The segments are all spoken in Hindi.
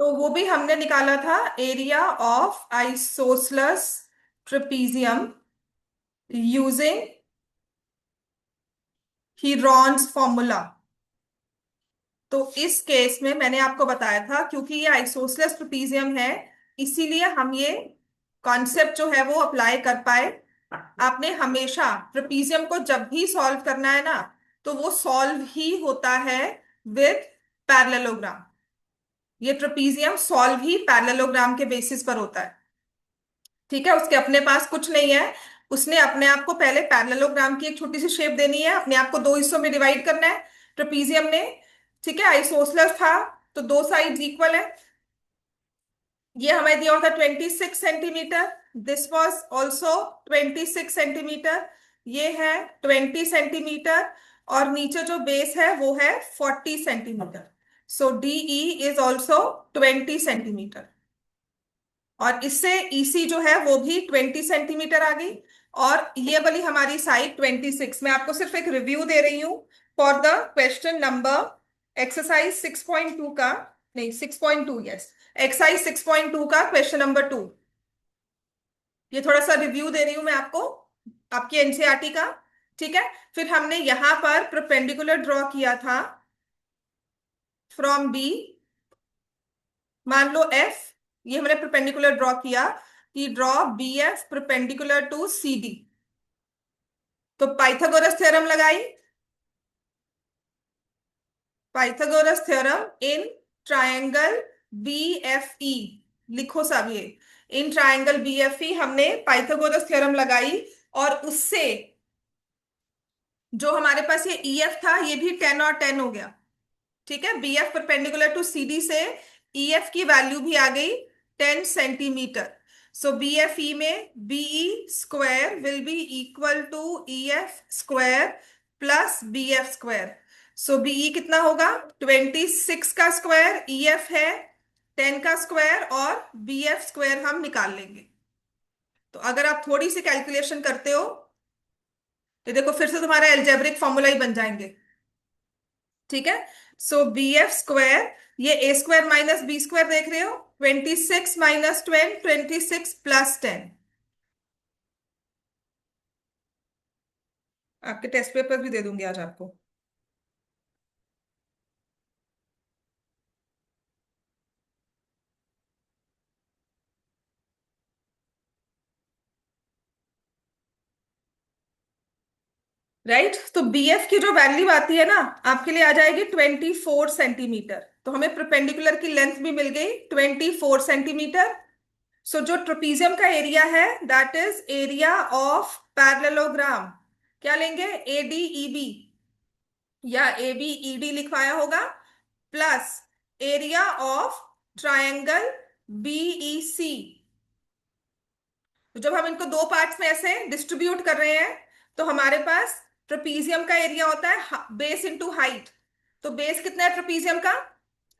तो वो भी हमने निकाला था, area of isosceles trapezium using Heron's formula. तो इस केस में मैंने आपको बताया था, क्योंकि ये आइसोसलेस ट्रेपीजियम है, इसीलिए हम ये कॉन्सेप्ट जो है वो अप्लाई कर पाए। आपने हमेशा ट्रेपीजियम को जब भी सॉल्व करना है ना, तो वो सॉल्व ही होता है विद पैरेललोग्राम। ये ट्रेपीजियम सॉल्व ही पैरेललोग्राम के बेसिस पर होता है। ठीक है, उसके अपने पास कुछ नहीं है। उसने अपने आप को पहले पैरेललोग्राम की एक छोटी सी शेप देनी है, अपने आप को दो हिस्सों में डिवाइड करना है ट्रेपीजियम ने। ठीक है, आइसोसलस था तो दो साइड्स इक्वल है। ये हमें दिया होता 26 centimetre. This was also 26 centimetre. ये है 20 सेंटीमीटर। और नीचे जो बेस है वो है 40 centimetre. So DE is also 20 centimetre. और इससे ईसी जो है वो भी 20 सेंटीमीटर आ गई। और ये वाली हमारी साइड 26। मैं आपको सिर्फ एक रिव्यू दे रही हूँ for the question number exercise 6.2 का। नहीं, 6.2, यस, एक्सरसाइज 6.2 का क्वेश्चन नंबर 2। ये थोड़ा सा रिव्यू दे रही हूं मैं आपको, आपकी एनसीईआरटी का। ठीक है, फिर हमने यहां पर परपेंडिकुलर ड्रॉ किया था फ्रॉम बी। मान लो एफ, ये हमने परपेंडिकुलर ड्रॉ किया कि draw B F perpendicular to C D. तो पाइथागोरस थ्योरम लगाई। Pythagoras theorem in triangle B F E. लिखो सब ये, in triangle B F E हमने पाइथागोरस थ्योरम लगाई। और उससे जो हमारे पास ये ई एफ था, ये भी 10 और 10 हो गया। ठीक है, B F perpendicular to C D से ई एफ की वैल्यू भी आ गई 10 centimetre. So B F E में BE square will be equal to E F square plus B F square. So BE कितना होगा, 26 का स्क्वायर, ई एफ है 10 का स्क्वायर, और बी एफ स्क्वायर हम निकाल लेंगे। तो अगर आप थोड़ी सी कैलकुलेशन करते हो तो देखो फिर से तुम्हारा एल्जेब्रिक फॉर्मूला ही बन जाएंगे। ठीक है, सो बी एफ स्क्वायर, ये ए स्क्वायर माइनस बी स्क्वायर देख रहे हो, 26 - 12, 26 + 10। आपके टेस्ट पेपर भी दे दूंगी आज आपको। राइट, तो बी एफ की जो वैल्यू आती है ना, आपके लिए आ जाएगी 24 सेंटीमीटर। तो हमें परपेंडिकुलर की लेंथ भी मिल गई 24 सेंटीमीटर। सो जो ट्रोपीजियम का एरिया है, that is area of parallelogram. क्या लेंगे, ए डी ई बी या ए बी ई डी लिखवाया होगा, plus area of triangle BE C. तो जब हम इनको दो पार्ट्स में ऐसे डिस्ट्रीब्यूट कर रहे हैं, तो हमारे पास ट्रेपीजियम का एरिया होता है बेस इंटू हाइट। तो बेस कितना है ट्रेपीजियम का,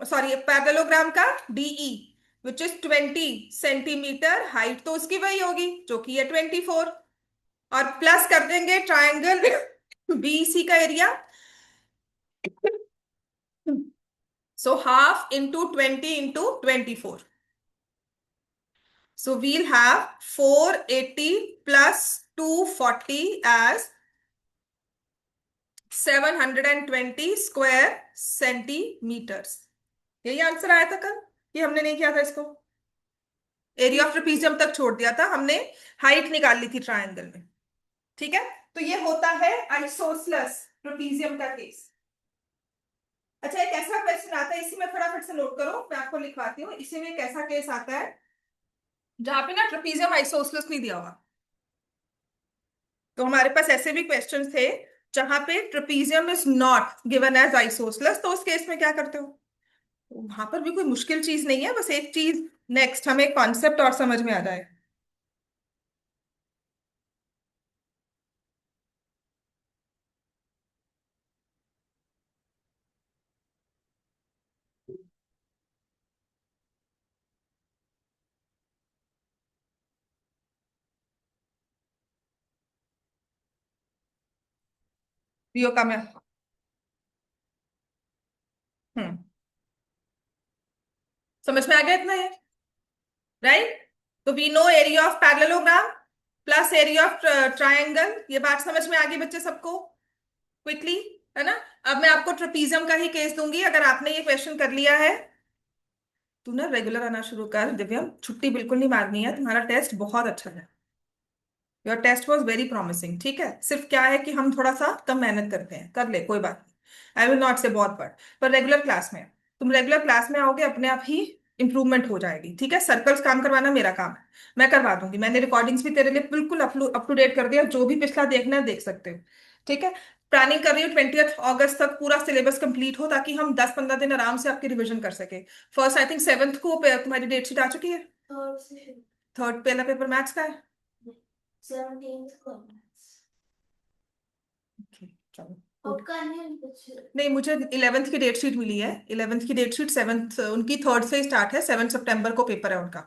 सॉरी पैरेललोग्राम का, DE, which is 20 centimetre. Height तो उसकी वही होगी जो कि है 24। और प्लस कर देंगे ट्रायंगल बीसी का area. So half into 20 × 24। So we'll have 480 plus 240 as 720 square centimetres. यही आंसर आया था कल, ये हमने नहीं किया था इसको। एरिया ऑफ ट्रेपीजियम तक छोड़ दिया था हमने, हाइट निकाल ली थी ट्रायंगल में। ठीक है, तो ये होता है आइसोसलस ट्रेपीजियम का केस। अच्छा, एक ऐसा क्वेश्चन आता है, इसी में फटाफट से नोट करो, मैं आपको लिखवाती हूँ। इसी में एक ऐसा केस आता है जहां पे ना ट्रेपीजियम आइसोसलस नहीं दिया हुआ। तो हमारे पास ऐसे भी क्वेश्चंस थे जहां पे trapezium is not given as isosceles. तो उस केस में क्या करते हो, तो वहां पर भी कोई मुश्किल चीज नहीं है, बस एक चीज नेक्स्ट हमें कॉन्सेप्ट और समझ में आ जाए। रियो का मैं, हम्म, समझ में आ गया इतना है? राइट। तो we know area of parallelogram plus area of triangle, ये बात समझ में आ गई बच्चे सबको? क्विकली, है ना? अब मैं आपको ट्रेपीजियम का ही केस दूंगी, अगर आपने ये क्वेश्चन कर लिया है। तू ना रेगुलर आना शुरू कर दिव्यम, छुट्टी बिल्कुल नहीं मारनी है, तुम्हारा टेस्ट बहुत अच्छा है। Your test was very promising, ठीक है? सिर्फ क्या है कि हम थोड़ा सा कम मेहनत करते हैं, कर ले कोई बात नहीं। आई विल नॉट से बहुत पढ़, पर रेगुलर क्लास में, तुम रेगुलर क्लास में आओगे अपने आप ही इंप्रूवमेंट हो जाएगी, ठीक है? सर्कल्स काम करवाना मेरा काम है, मैं करवा दूंगी। मैंने रिकॉर्डिंग्स भी तेरे लिए बिल्कुल अप टू डेट कर दिया, जो भी पिछला देखना है देख सकते हो, ठीक है? प्लानिंग कर रही हूँ 20 अगस्त तक पूरा सिलेबस कंप्लीट हो, ताकि हम 10-15 दिन आराम से आपकी रिवीजन कर सके। फर्स्ट आई थिंक 7th को तुम्हारी डेट शीट आ चुकी है। थर्ड पहला पेपर मैथ्स का है। 17th को। Okay, चलो नहीं, मुझे 11th की डेट शीट मिली है। 11th की डेट शीट 7th, उनकी 3rd से स्टार्ट है, 7 सितंबर को पेपर है उनका।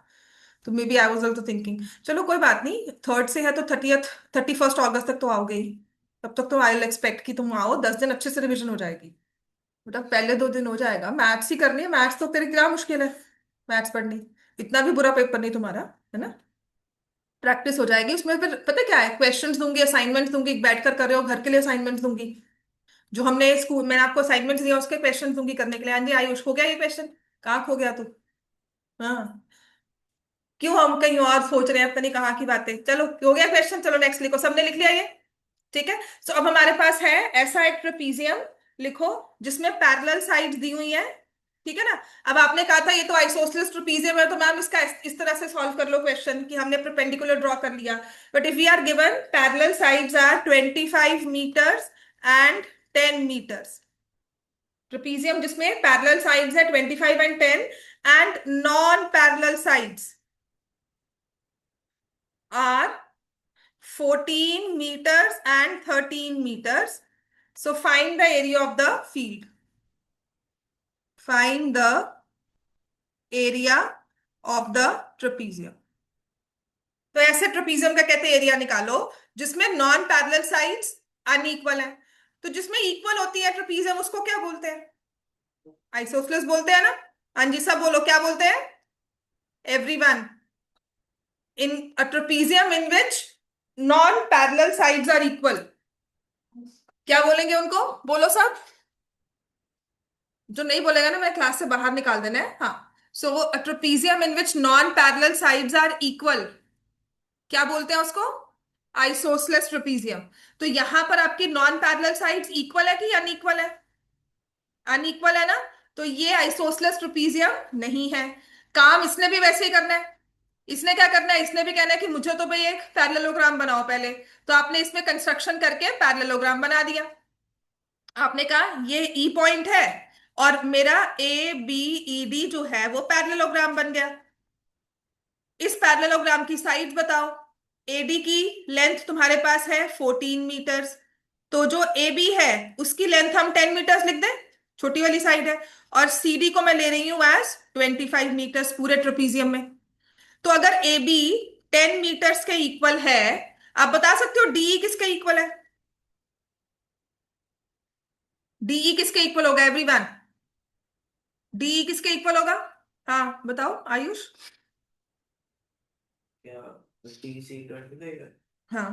तो maybe I was also thinking, चलो कोई बात नहीं, 3rd से है तो 31 अगस्त तक तो आओगे ही। तब तक तो आई विल एक्सपेक्ट कि तुम आओ, 10 दिन अच्छे से रिवीजन हो जाएगी। बेटा पहले 2 दिन हो जाएगा, मैथ्स ही करनी है, मैथ्स तो तेरे क्या मुश्किल है मैथ्स पढ़नी। इतना भी बुरा पेपर नहीं तुम्हारा, है ना? प्रैक्टिस हो जाएगी उसमें। फिर पता क्या है, क्वेश्चंस दूंगी, असाइनमेंट दूंगी, बैठ कर रहे हो घर के लिए असाइनमेंट दूंगी। जो हमने स्कूल, मैंने आपको असाइनमेंट्स दिया उसके क्वेश्चन दूंगी करने के लिए। हाँ जी आयुष, हो गया ये क्वेश्चन? कहाँ खो गया तू? हाँ, क्यों हम कहीं और सोच रहे हैं, पता नहीं कहाँ की बातें। चलो हो गया क्वेश्चन, चलो नेक्स्ट लिखो, सबने लिख लिया ये? ठीक है। सो अब हमारे पास है ऐसा एक ट्रेपीजियम, लिखो, जिसमें पैरेलल साइड्स दी हुई है, ठीक है ना? अब आपने कहा था ये तो आइसोसेलेस ट्रेपीजियम है, तो मैम इसका इस तरह से सॉल्व कर लो क्वेश्चन कि हमने परपेंडिकुलर ड्रॉ कर लिया। But if we are given parallel sides are 25 metres and 10 metres, trapezium जिसमें पैरेलल साइड्स है 25 and 10, and non parallel sides are 14 meters and 13 meters. So find the area of the field. Find the area of the trapezium. तो ऐसे ट्रेपीजियम का कहते हैं एरिया निकालो जिसमें नॉन पैरेलल साइड्स अनइक्वल है। तो जिसमें इक्वल होती है ट्रेपीजियम उसको क्या बोलते हैं? आइसोसेलेस बोलते हैं ना? हाँ जी, सब बोलो क्या बोलते हैं? Everyone, in a trapezium in which non parallel sides are equal, क्या बोलेंगे उनको? बोलो सब। जो नहीं बोलेगा ना, मैं क्लास से बाहर निकाल देना है। हाँ, so trapezium in which non parallel sides are equal, क्या बोलते हैं उसको? Isosceles trapezium. तो यहां पर आपकी नॉन पैरेलल साइड्स इक्वल है कि अनइक्वल है? अनइक्वल है ना? तो ये आइसोसेलेस ट्रेपीजियम नहीं है। काम इसने भी वैसे ही करना है। इसने क्या करना है, इसने भी कहना है कि मुझे तो भाई एक पैरेललोग्राम बनाओ पहले। तो आपने इसमें कंस्ट्रक्शन करके पैरेललोग्राम बना दिया। आपने कहा ये ई पॉइंट है और मेरा ए बी ई डी जो है वो पैरेललोग्राम बन गया। इस पैरेललोग्राम की साइड बताओ। एडी की लेंथ तुम्हारे पास है 14 मीटर्स, तो जो ए बी है उसकी लेंथ हम 10 मीटर्स लिख दें, छोटी वाली साइड है। और सी डी को मैं ले रही हूं एज 25 मीटर्स पूरे ट्रेपीजियम में। तो अगर ए बी 10 मीटर्स के इक्वल है, आप बता सकते हो डीई किसके इक्वल है? डीई किसके इक्वल होगा एवरीवन? डीई किसके इक्वल होगा? हाँ बताओ आयुष। क्या? DC 20 देगा। हाँ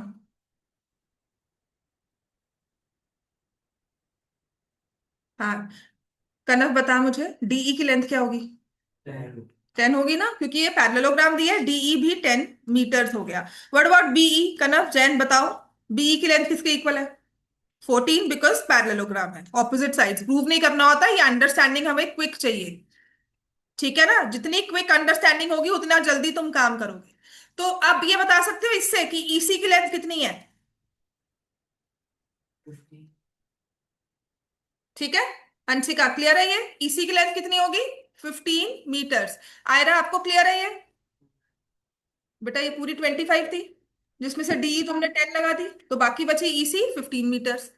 हाँ, कनक बता मुझे डीई की लेंथ क्या होगी? 10। 10 होगी ना, क्योंकि ये पैरेललोग्राम दिया है, डीई भी 10 मीटर्स हो गया। What about BE? Kanak Jain बताओ, बीई की लेंथ किसके इक्वल है? 14, बिकॉज पैरेललोग्राम है, ऑपोजिट साइड्स। प्रूव नहीं करना होता, ये अंडरस्टैंडिंग हमें क्विक चाहिए, ठीक है ना? जितनी क्विक अंडरस्टैंडिंग होगी उतना जल्दी तुम काम करोगे। तो अब ये बता सकते हो इससे कि ईसी की लेंथ कितनी है? 50। ठीक है, अंशिका क्लियर है ये? ईसी की लेंथ कितनी होगी? 15 मीटर्स। आयरा आपको क्लियर है ये? बेटा ये पूरी 25 थी, जिसमें से डी तुमने 10 लगा दी, तो बाकी बची EC 15 metres.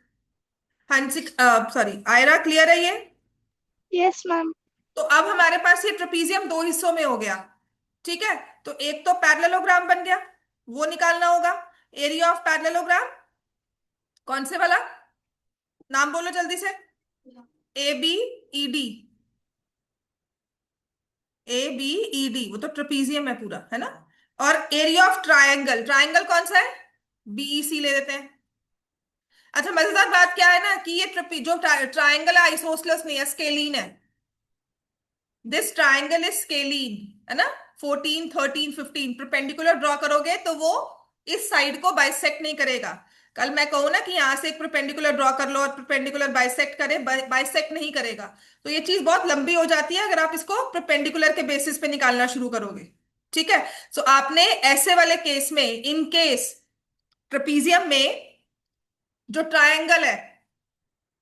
Hansik, sorry Aira clear है ये? Yes ma'am. तो अब हमारे पास ये ट्रेपीजियम दो हिस्सों में हो गया, ठीक है? तो एक तो पैरेललोग्राम बन गया, वो निकालना होगा। एरिया ऑफ पैरेललोग्राम कौन से वाला? नाम बोलो जल्दी से। A B E D, ABED, वो तो ट्रेपीजियम है पूरा, है ना। और एरिया ऑफ ट्रायंगल, ट्रायंगल कौन सा है? BEC ले लेते हैं। अच्छा, मजेदार बात क्या है ना कि ये जो ट्रायंगल है आइसोसलेस नहीं है, स्केलीन है। दिस ट्राइंगल इज स्केलीन, है ना। 14, 13, 15 परपेंडिकुलर ड्रॉ करोगे तो वो इस साइड को बाइसेक्ट नहीं करेगा। कल मैं कहूं ना कि यहां से एक परपेंडिकुलर ड्रॉ कर लो और परपेंडिकुलर बाइसेक्ट करे, बाइसेक्ट नहीं करेगा, तो ये चीज बहुत लंबी हो जाती है अगर आप इसको परपेंडिकुलर के बेसिस पे निकालना शुरू करोगे। ठीक है। सो आपने ऐसे वाले केस में, इन केस ट्रेपीजियम में जो ट्रायंगल है,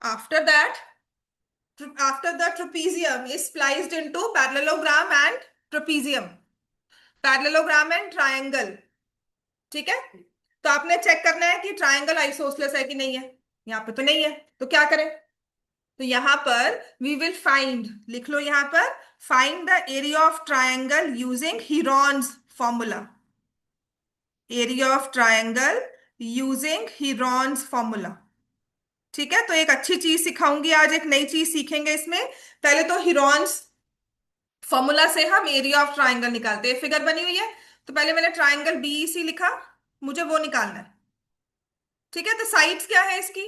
after that, after the trapezium is spliced into parallelogram and trapezium, parallelogram and triangle। ठीक है। तो आपने चेक करना है कि ट्रायंगल आइसोसलेस है कि नहीं है। यहाँ पे तो नहीं है, तो क्या करें? तो यहां पर वी विल फाइंड, लिख लो यहां पर, find the area of triangle using Heron's formula. Area of triangle using Heron's formula. ठीक है। तो एक अच्छी चीज सिखाऊंगी आज, एक नई चीज सीखेंगे इसमें। पहले तो हीरोन्स फॉर्मूला से हम एरिया ऑफ ट्राइंगल निकालते हैं। फिगर बनी हुई है, तो पहले मैंने ट्राइंगल BEC लिखा, मुझे वो निकालना है। ठीक है। तो साइड्स क्या है इसकी?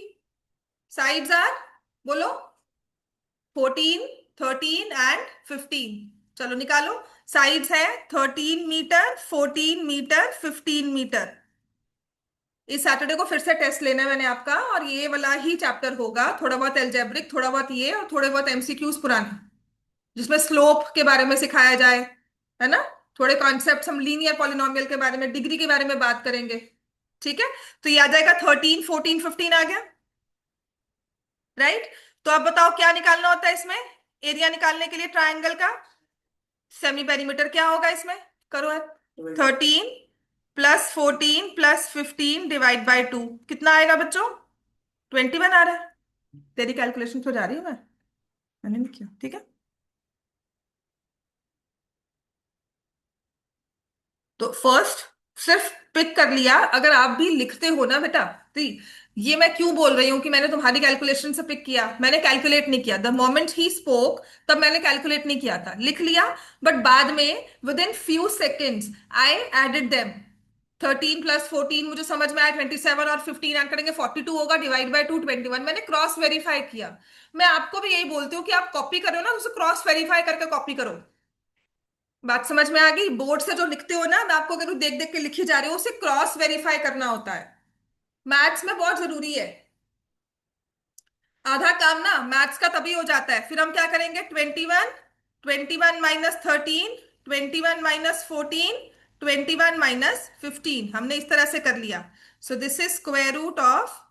साइड्स आर, बोलो, 14, 13 एंड 15। चलो निकालो। साइड्स है 13 मीटर, 14 मीटर, 15 मीटर। इस सैटरडे को फिर से टेस्ट लेना है मैंने आपका, और ये वाला ही चैप्टर होगा, थोड़ा बहुत एल्जेब्रिक, थोड़ा बहुत ये, और थोड़े बहुत MCQs पुराने, जिसमें स्लोप के बारे में सिखाया जाए, है ना। थोड़े कॉन्सेप्ट हम लीनियर पॉलिनोमियल के बारे में, डिग्री के बारे में बात करेंगे। ठीक है। तो ये आ जाएगा 13, 14, 15 आ गया, राइट। तो अब बताओ क्या निकालना होता है इसमें, एरिया निकालने के लिए ट्राइंगल का। सेमी पेरीमीटर क्या होगा इसमें, करो। 13 प्लस 14 प्लस 15 डिवाइड बाई 2, कितना आएगा बच्चों? 21 आ रहा है। तेरी कैलकुलेशन तो जा रही हूँ मैंने नहीं किया, ठीक है। तो फर्स्ट सिर्फ पिक कर लिया, अगर आप भी लिखते हो ना बेटा, तो ये मैं क्यों बोल रही हूं कि मैंने तुम्हारी कैलकुलेशन से पिक किया, मैंने कैलकुलेट नहीं किया। द मोमेंट ही स्पोक तब मैंने कैलकुलेट नहीं किया था, लिख लिया। बट बाद में within few seconds I added them. 13 प्लस 14 मुझे समझ में आया, 27, और 15 ऐड करेंगे 42 होगा, डिवाइड बाय 2 21। मैंने क्रॉस वेरीफाई किया। मैं आपको भी यही बोलती हूँ कि आप कॉपी करो ना, उसे क्रॉस वेरीफाई करके कॉपी करो। बात समझ में आ गई? बोर्ड से जो लिखते हो ना, मैं आपको अगर देख देख के लिखी जा रही हूँ, उसे क्रॉस वेरीफाई करना होता है। मैथ्स में बहुत जरूरी है। आधा काम ना मैथ्स का तभी हो जाता है। फिर हम क्या करेंगे, 21, 21 - 13, 21 - 14, 21 - 15, हमने इस तरह से कर लिया। So this is square root of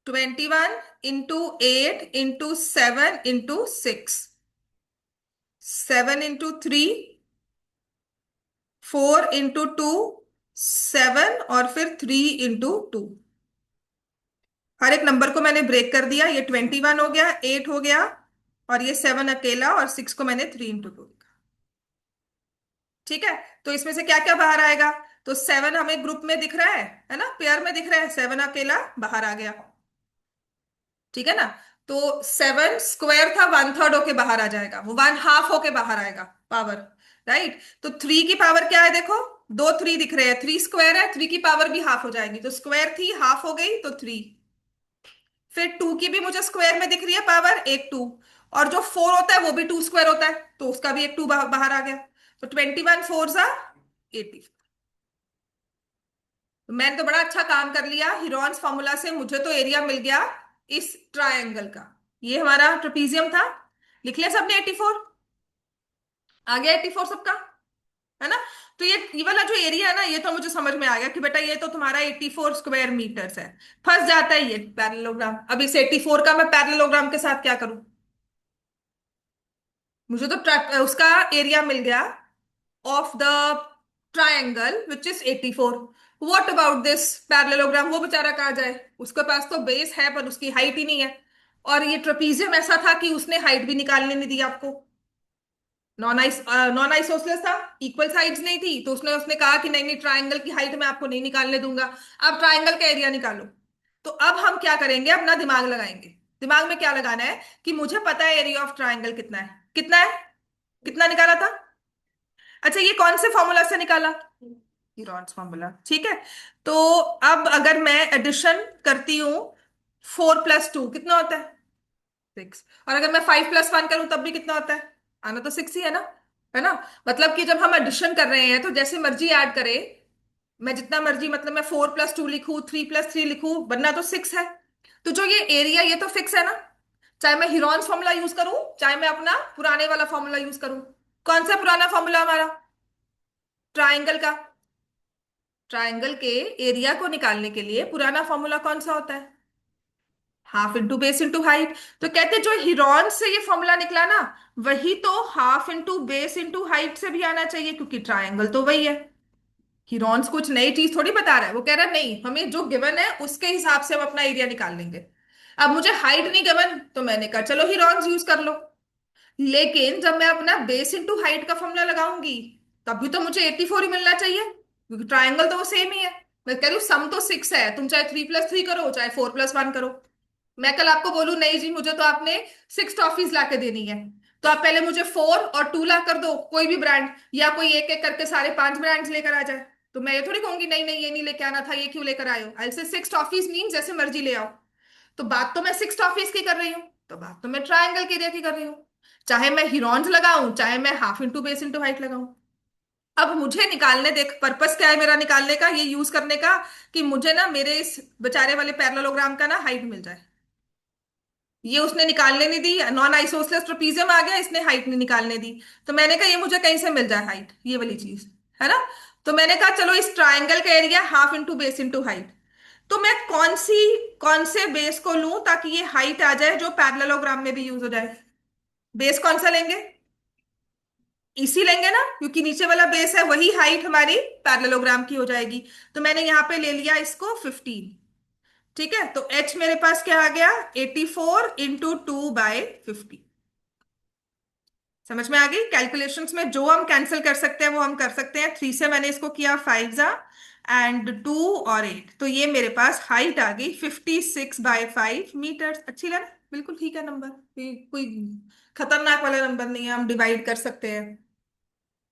21 × 8 × 7 × 6, 7 × 3, 4 × 2, 7, और फिर 3 × 2। हर एक नंबर को मैंने ब्रेक कर दिया। ये 21 हो गया, 8 हो गया, और ये 7 अकेला, और 6 को मैंने 3 × 2 लिखा। ठीक है। तो इसमें से क्या क्या बाहर आएगा? तो 7 हमें ग्रुप में दिख रहा है ना, पेयर में दिख रहा है, 7 अकेला बाहर आ गया। ठीक है ना। तो 7 स्क्वायर था, 1/3 होके बाहर आ जाएगा, वो 1/2 होके बाहर आएगा पावर, राइट। तो 3 की पावर क्या है, देखो, दो 3 दिख रहे हैं, 3 स्क्वायर है, 3 की पावर भी हाफ हो जाएगी, तो स्क्वायर थी, हाफ हो गई, तो 3। फिर 2 की भी मुझे स्क्वायर में दिख रही है पावर, एक 2, और जो 4 होता है वो भी 2 स्क्वायर होता है, तो उसका भी एक 2 बाहर आ गया। तो 21 4 सा 80। तो मैंने तो बड़ा अच्छा काम कर लिया, हिरॉन्स फॉर्मूला से मुझे तो एरिया मिल गया इस ट्रायंगल का। ये हमारा ट्रेपीजियम था, लिख लिया सबने 84, आ गया 84 सबका, है ना। तो ये वाला जो एरिया है ना, ये तो मुझे समझ में आ गया कि बेटा ये तो तुम्हारा 84 स्क्वायर मीटर्स है। फंस जाता है ये पैरेललोग्राम। अब इस 84 का मैं पैरेललोग्राम के साथ क्या करूं? मुझे तो उसका एरिया मिल गया of the triangle which is 84। What about this parallelogram? वो बेचारा कहाँ जाए, उसके पास तो बेस है पर उसकी हाइट ही नहीं है। और ये ट्रेपीजियम ऐसा था कि उसने हाइट भी निकालने नहीं दी आपको। नॉन आइसोसलेस था, इक्वल साइड्स नहीं थी, तो उसने उसने कहा कि नहीं नहीं, ट्रायंगल की हाइट मैं आपको नहीं निकालने दूंगा। अब ट्रायंगल का एरिया निकालो। तो अब हम क्या करेंगे, अपना दिमाग लगाएंगे। दिमाग में क्या लगाना है कि मुझे पता है एरिया ऑफ ट्राइंगल कितना है, कितना है, कितना निकाला था। अच्छा, ये कौन से फॉर्मूला से निकाला, हीरॉन्स फॉर्मूला, ठीक है। तो अब अगर मैं एडिशन करती हूँ, 4 + 2 कितना होता है, 6। और अगर मैं 5 + 1 करूं तब भी कितना होता है, आना तो 6 ही है ना। मतलब कि जब हम एडिशन कर रहे हैं तो जैसे मर्जी ऐड करे, मैं जितना मर्जी, मतलब मैं 4 + 2 लिखूं, 3 + 3 लिखूं, बनना तो 6 है। तो जो ये एरिया, ये तो फिक्स है ना, चाहे मैं हिरॉन्स फॉर्मूला यूज करूं, चाहे मैं अपना पुराने वाला फॉर्मूला यूज करूं। कौन सा पुराना फॉर्मूला हमारा, ट्राइंगल का। ट्राइंगल के एरिया को निकालने के लिए पुराना फॉर्मूला कौन सा होता है, half into base into height. तो कहते जो हिरॉन से ये फॉर्मूला निकला ना, वही तो half into base into height से भी आना चाहिए, क्योंकि ट्राइंगल तो वही है। हिरॉन्स कुछ नई चीज थोड़ी बता रहा है, वो कह रहा है नहीं, हमें जो गिवन है उसके हिसाब से हम अपना एरिया निकाल लेंगे। अब मुझे हाइट नहीं गिवन, तो मैंने कहा चलो हिरॉन्स यूज कर लो। लेकिन जब मैं अपना बेस इंटू हाइट का फॉर्मूला लगाऊंगी, तभी तो मुझे 84 ही मिलना चाहिए, क्योंकि ट्राइंगल तो वो सेम ही है। मैं कह रही हूँ सम तो 6 है, तुम चाहे 3 + 3 करो, चाहे 4 + 1 करो। मैं कल आपको बोलूं नहीं जी, मुझे तो आपने 6 टॉफीज ला के देनी है, तो आप पहले मुझे 4 और 2 ला कर दो, कोई भी ब्रांड, या कोई एक एक करके सारे 5 ब्रांड्स लेकर आ जाए। तो मैं ये थोड़ी कहूंगी नहीं नहीं ये नहीं लेके आना था, ये क्यों लेकर आए हो। आई से 6 टॉफीज मीन जैसे मर्जी ले आओ। तो बात तो मैं 6 टॉफीज की कर रही हूँ, तो बात तो मैं ट्रायंगल के एरिया की कर रही हूँ, चाहे मैं हिरॉन्स लगाऊं, चाहे मैं half into base into height लगाऊं। अब मुझे निकालने, देख पर्पस क्या है मेरा निकालने का, ये यूज करने का, कि मुझे ना मेरे इस बेचारे वाले पैरेललोग्राम का ना हाइट मिल जाए। ये उसने निकालने नहीं दी, नॉन आइसोसेलेस ट्रेपीजियम आ गया, इसने हाइट नहीं निकालने दी। तो मैंने कहा ये मुझे कहीं से मिल जाए हाइट, ये वाली चीज, है ना। तो मैंने कहा चलो इस ट्राइंगल का area half into base into height. तो मैं कौन से बेस को लूं ताकि ये हाइट आ जाए जो पैरेललोग्राम में भी यूज हो जाए। बेस कौन सा लेंगे, इसी लेंगे ना, क्योंकि नीचे वाला बेस है, वही हाइट हमारी पैरेललोग्राम की हो जाएगी। तो मैंने यहां पे ले लिया इसको 15, ठीक है। तो h मेरे पास क्या आ गया, 84 × 2/50। समझ में आ गई, कैलकुलेशंस में जो हम कैंसिल कर सकते हैं वो हम कर सकते हैं। 3 से मैंने इसको किया 5 जा, एंड 2 और 8, तो ये मेरे पास हाइट आ गई 56/5 मीटर। अच्छी लगा, बिल्कुल ठीक है नंबर, कोई खतरनाक वाला नंबर नहीं है, हम डिवाइड कर सकते हैं।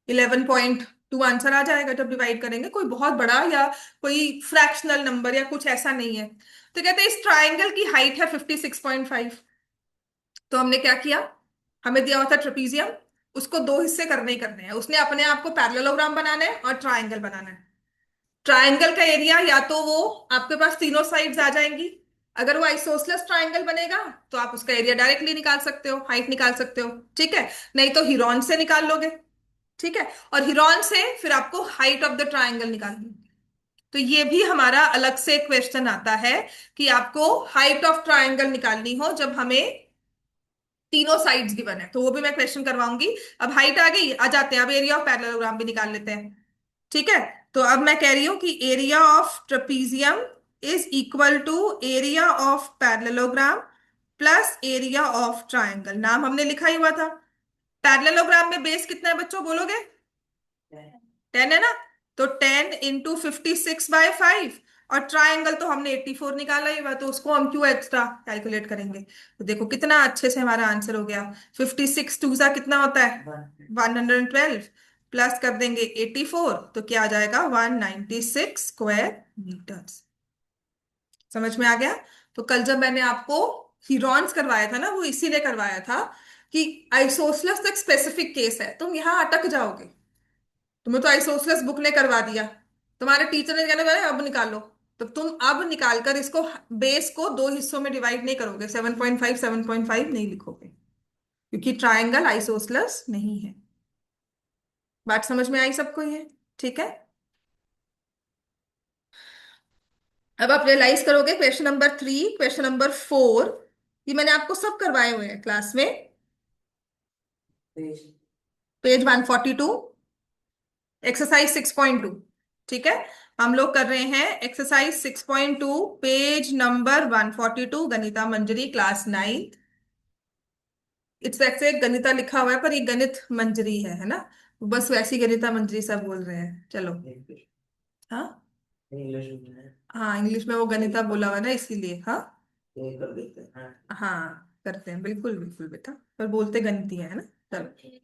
11.2 आंसर आ जाएगा जब डिवाइड करेंगे, कोई बहुत बड़ा या कोई फ्रैक्शनल नंबर या कुछ ऐसा नहीं है। तो कहते हैं इस ट्राइंगल की हाइट है 56.5। तो हमने क्या किया, हमें दिया हुआ था ट्रेपीजियम, उसको 2 हिस्से करने ही करने हैं, उसने अपने आप को पैरेललोग्राम बनाना है और ट्राइंगल बनाना है। ट्राइंगल का एरिया या तो वो आपके पास तीनों साइड्स आ जाएंगी, अगर वो आइसोसलेस ट्राइंगल बनेगा तो आप उसका एरिया डायरेक्टली निकाल सकते हो, हाइट निकाल सकते हो, ठीक है। नहीं तो हिरॉन से निकाल लोगे, ठीक है। और हिरॉन से फिर आपको हाइट ऑफ द ट्राइंगल निकालनी है। तो ये भी हमारा अलग से क्वेश्चन आता है कि आपको हाइट ऑफ ट्राइंगल निकालनी हो जब हमें तीनों साइड्स गिवन है, तो वो भी मैं क्वेश्चन करवाऊंगी। अब हाइट आ गई, आ जाते हैं अब एरिया ऑफ पैरेललोग्राम भी निकाल लेते हैं, ठीक है। तो अब मैं कह रही हूं कि area of trapezium is equal to area of parallelogram plus area of triangle. नाम हमने लिखा ही हुआ था। पैरेललोग्राम में बेस कितना है बच्चों, बोलोगे, 10 है ना। तो 10 × 56/5, और ट्राइंगल तो हमने 84 निकाला ही हुआ, तो उसको हम क्यों एक्स्ट्रा कैलकुलेट करेंगे। तो देखो कितना अच्छे से हमारा आंसर हो गया। 56 2 कितना होता है, 112, प्लस कर देंगे 84, तो क्या आ जाएगा, 196 स्क्वायर मीटर्स। समझ में आ गया। तो कल जब मैंने आपको हीरॉन्स करवाया था ना, वो इसीलिए करवाया था कि आइसोसलेस तो एक स्पेसिफिक केस है, तुम यहां अटक जाओगे। तुम्हें तो आइसोसलेस बुक ने करवा दिया, तुम्हारे टीचर ने कहना मैंने अब निकालो, तो तुम अब निकालकर इसको, बेस को 2 हिस्सों में डिवाइड नहीं करोगे, 7.5 7.5 नहीं लिखोगे, क्योंकि ट्राइंगल आइसोसलेस नहीं है। बात समझ में आई सबको ये, ठीक है। अब आप रियलाइज करोगे क्वेश्चन नंबर 3, क्वेश्चन नंबर 4, ये मैंने आपको सब करवाए हुए हैं क्लास में। पेज पेज 142, एक्सरसाइज 6.2, ठीक है। हम लोग कर रहे हैं exercise 6.2, page number 142, Ganita Manjari class 9। It's वैसे गणिता लिखा हुआ है पर ये गणित मंजरी है ना। बस वैसी गणिता मंजरी सब बोल रहे हैं, चलो। हाँ, इंग्लिश में है। हाँ इंग्लिश में वो गणिता बोला हुआ है ना, इसीलिए हाँ। ये कर देते हैं। हाँ करते हैं, बिल्कुल बिल्कुल बेटा, पर बोलते गणितीय है ना। चलो,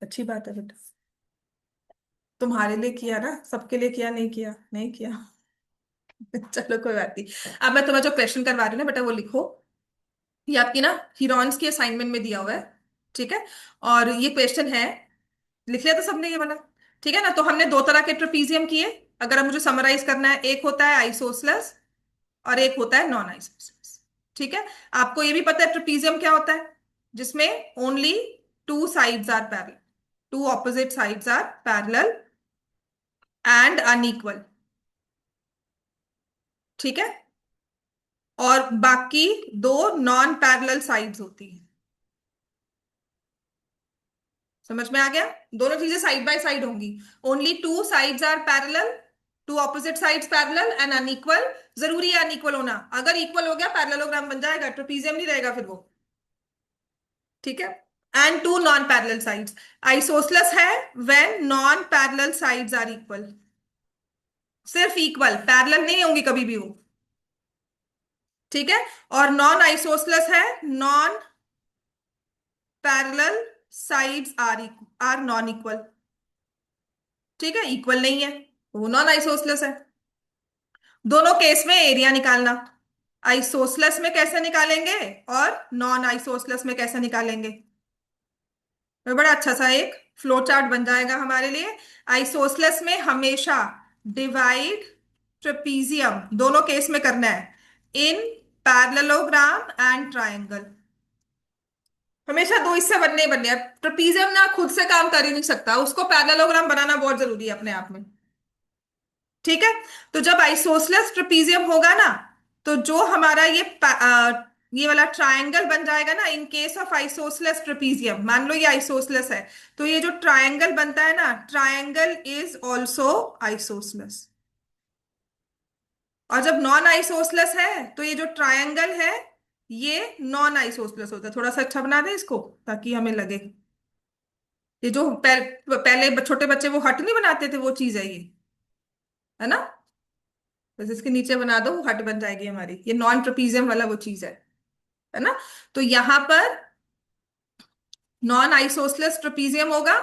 अच्छी बात है बेटा। तुम्हारे लिए किया ना, सबके लिए किया, नहीं किया, नहीं किया। चलो कोई बात नहीं। अब मैं तुम्हें जो क्वेश्चन करवा रही हूँ ना बेटा, वो लिखो। ये आपकी ना हीरोन्स की असाइनमेंट में दिया हुआ है, ठीक है। और ये क्वेश्चन है, लिख लिया था सबने ये वाला? ठीक है ना। तो हमने दो तरह के ट्रेपीजियम किए। अगर अब मुझे समराइज करना है, एक होता है आइसोसलस और एक होता है नॉन आइसोसलस। ठीक है। आपको ये भी पता है ट्रेपीजियम क्या होता है, जिसमें only two sides are parallel, two opposite sides are parallel and unequal. ठीक है। और बाकी दो नॉन पैरेलल साइड्स होती है। समझ में आ गया? दोनों चीजें साइड बाय साइड होंगी। Only two sides are parallel, two opposite sides parallel and unequal. जरूरी है अनइक्वल होना, अगर इक्वल हो गया पैरेललोग्राम बन जाएगा, ट्रेपीजियम नहीं रहेगा फिर वो। ठीक है। And two non parallel sides. Isosceles है when non parallel sides are equal, सिर्फ इक्वल, पैरेलल नहीं होंगी कभी भी वो। ठीक है। और नॉन आइसोसलस है non parallel sides are non equal. ठीक है, इक्वल नहीं है, वो नॉन आइसोसलस है। दोनों केस में एरिया निकालना। आइसोसलस में कैसे निकालेंगे और नॉन आइसोसलस में कैसे निकालेंगे, तो बड़ा अच्छा सा एक फ्लो चार्ट बन जाएगा हमारे लिए। आइसोसलस में हमेशा डिवाइड ट्रेपीजियम दोनों केस में करना है इन पैरेललोग्राम एंड ट्रायंगल। हमेशा दो हिस्से बनने ही बनने हैं। ट्रेपीजियम ना खुद से काम कर ही नहीं सकता, उसको पैरेललोग्राम बनाना बहुत जरूरी है अपने आप में। ठीक है। तो जब आइसोसलस ट्रेपीजियम होगा ना, तो जो हमारा ये वाला ट्रायंगल बन जाएगा ना, in case of isosceles trapezium, मान लो ये आइसोसलस है, तो ये जो ट्रायंगल बनता है ना, ट्रायंगल इज ऑल्सो आइसोसलस। और जब नॉन आइसोसलस है तो ये जो ट्रायंगल है, ये नॉन आइसोसलस होता है। थोड़ा सा अच्छा बना दे इसको ताकि हमें लगे। ये जो पहले छोटे बच्चे वो हट नहीं बनाते थे, वो चीज है ये, है ना। बस इसके नीचे बना दो, वो हट बन जाएगी हमारी। ये नॉन ट्रेपीजियम वाला वो चीज है ना। तो यहां पर नॉन आइसोसलेस ट्रेपीजियम होगा।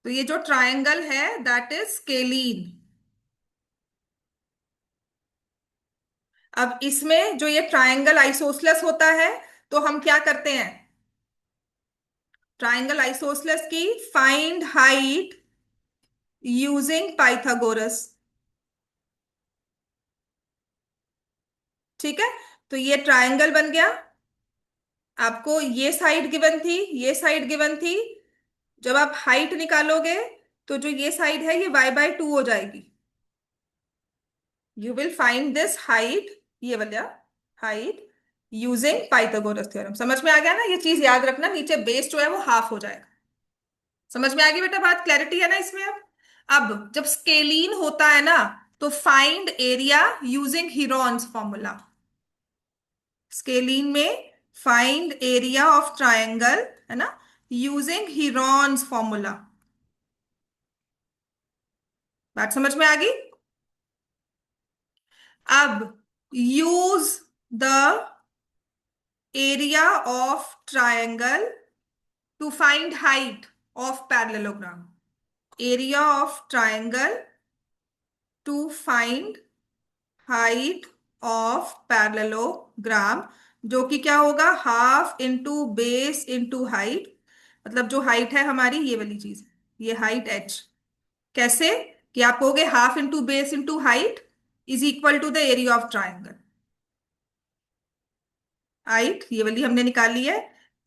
तो ये जो ट्रायंगल है दैट इज स्केलीन। अब इसमें जो ये ट्रायंगल आइसोसलेस होता है, तो हम क्या करते हैं, ट्रायंगल आइसोसलेस की फाइंड हाइट यूजिंग पाइथागोरस। ठीक है। तो ये ट्रायंगल बन गया। आपको ये साइड गिवन थी, ये साइड गिवन थी। जब आप हाइट निकालोगे, तो जो ये साइड है ये y/2 हो जाएगी। You will find this height, ये वाला हाइट, यूजिंग पाइथागोरस थ्योरम। समझ में आ गया ना? ये चीज याद रखना, नीचे बेस जो है वो हाफ हो जाएगा। समझ में आ गई बेटा बात? क्लैरिटी है ना इसमें? अब जब स्केलीन होता है ना, तो find area using Heron's formula. Scalene में फाइंड एरिया ऑफ ट्रायंगल, है ना, यूजिंग हीरोन्स फॉर्मूला। बात समझ में आ गई? अब use the area of triangle to find height of parallelogram. Area of triangle to find height of parallelogram, जो कि क्या होगा, half into base into height. मतलब जो हाइट है हमारी, ये वाली चीज, ये हाइट h। कैसे कि आप कहोगे half into base into height is equal to the area of triangle. Height ये वाली हमने निकाल ली है,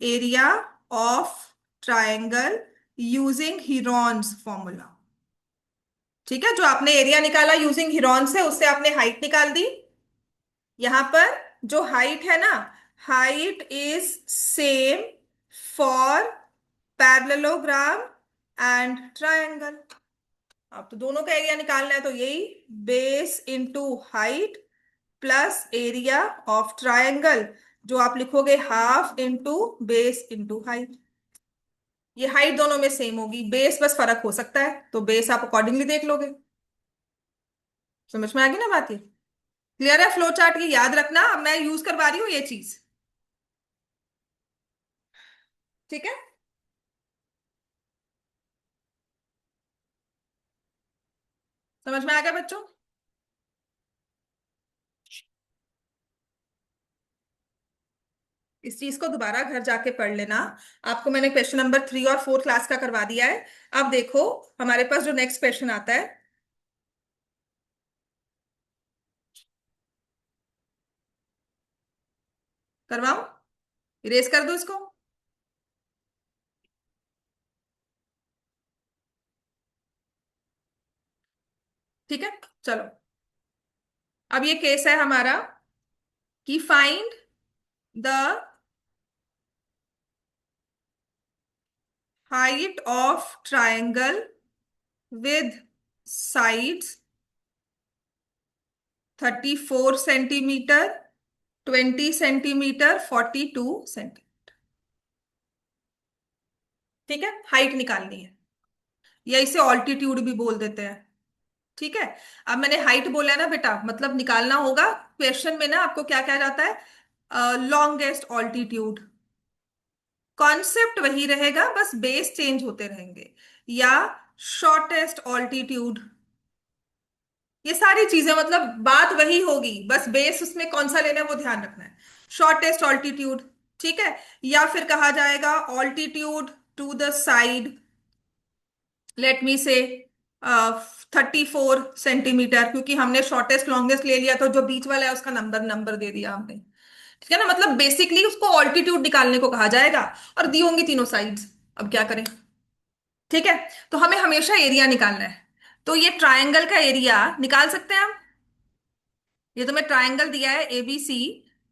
area of triangle using Heron's formula. ठीक है। जो आपने एरिया निकाला यूजिंग हीरोन से, उससे आपने हाइट निकाल दी। यहां पर जो हाइट है ना, height is same for parallelogram and triangle. अब तो दोनों का एरिया निकालना है, तो यही base into height plus area of triangle, जो आप लिखोगे half into base into height. ये हाइट दोनों में सेम होगी, बेस बस फर्क हो सकता है, तो बेस आप अकॉर्डिंगली देख लोगे। समझ में आ गई ना बात? ये क्लियर है फ्लो चार्ट? की याद रखना, अब मैं यूज करवा रही हूँ ये चीज। ठीक है। समझ में आ गया बच्चों? इस चीज को दोबारा घर जाके पढ़ लेना। आपको मैंने क्वेश्चन नंबर 3 और 4 क्लास का करवा दिया है। अब देखो, हमारे पास जो नेक्स्ट क्वेश्चन आता है, करवाऊं? इरेज कर दो इसको? ठीक है, चलो। अब ये केस है हमारा कि find the height of triangle with sides 34 centimetre, 20 centimetre, 42 centimetre. ठीक है, हाइट निकालनी है, या इसे ऑल्टीट्यूड भी बोल देते हैं। ठीक है। अब मैंने हाइट बोला है ना बेटा, मतलब निकालना होगा। क्वेश्चन में ना आपको क्या कहा जाता है? Longest altitude. कॉन्सेप्ट वही रहेगा, बस बेस चेंज होते रहेंगे। या शॉर्टेस्ट ऑल्टीट्यूड। ये सारी चीजें मतलब बात वही होगी, बस बेस उसमें कौन सा लेना है वो ध्यान रखना है। Shortest altitude. ठीक है। या फिर कहा जाएगा altitude to the side, let me say 34 centimetre, क्योंकि हमने शॉर्टेस्ट लॉन्गेस्ट ले लिया तो जो बीच वाला है उसका नंबर नंबर दे दिया हमने। ठीक है ना, मतलब बेसिकली उसको ऑल्टीट्यूड निकालने को कहा जाएगा। और दी होंगी तीनों साइड्स। अब क्या करें? ठीक है। तो हमें हमेशा एरिया निकालना है। तो ये ट्रायंगल का एरिया निकाल सकते हैं हम। ये तो मैं ट्रायंगल दिया है ABC,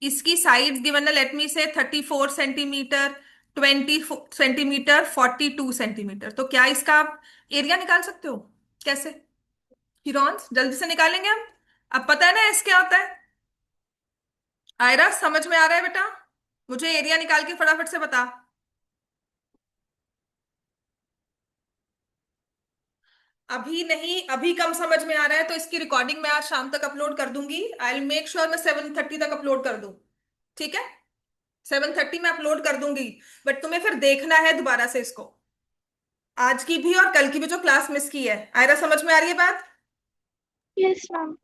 इसकी साइड्स गिवन है, late me say 34 centimetre, 20 centimetre, 42 centimetre. तो क्या इसका आप एरिया निकाल सकते हो? कैसे? हिरॉन्स जल्दी से निकालेंगे हम। अब पता है ना एस क्या होता है? आयरा समझ में आ रहा है बेटा? मुझे एरिया निकाल के फटाफट से बता। अभी नहीं, अभी कम समझ में आ रहा है तो इसकी रिकॉर्डिंग मैं आज शाम तक अपलोड कर दूंगी। आई विल मेक श्योर मैं 7:30 तक अपलोड कर दूं। ठीक है, 7:30 में अपलोड कर दूंगी। बट तुम्हें फिर देखना है दोबारा से इसको, आज की भी और कल की भी जो क्लास मिस की है। आयरा समझ में आ रही है बात? Yes, ma'am.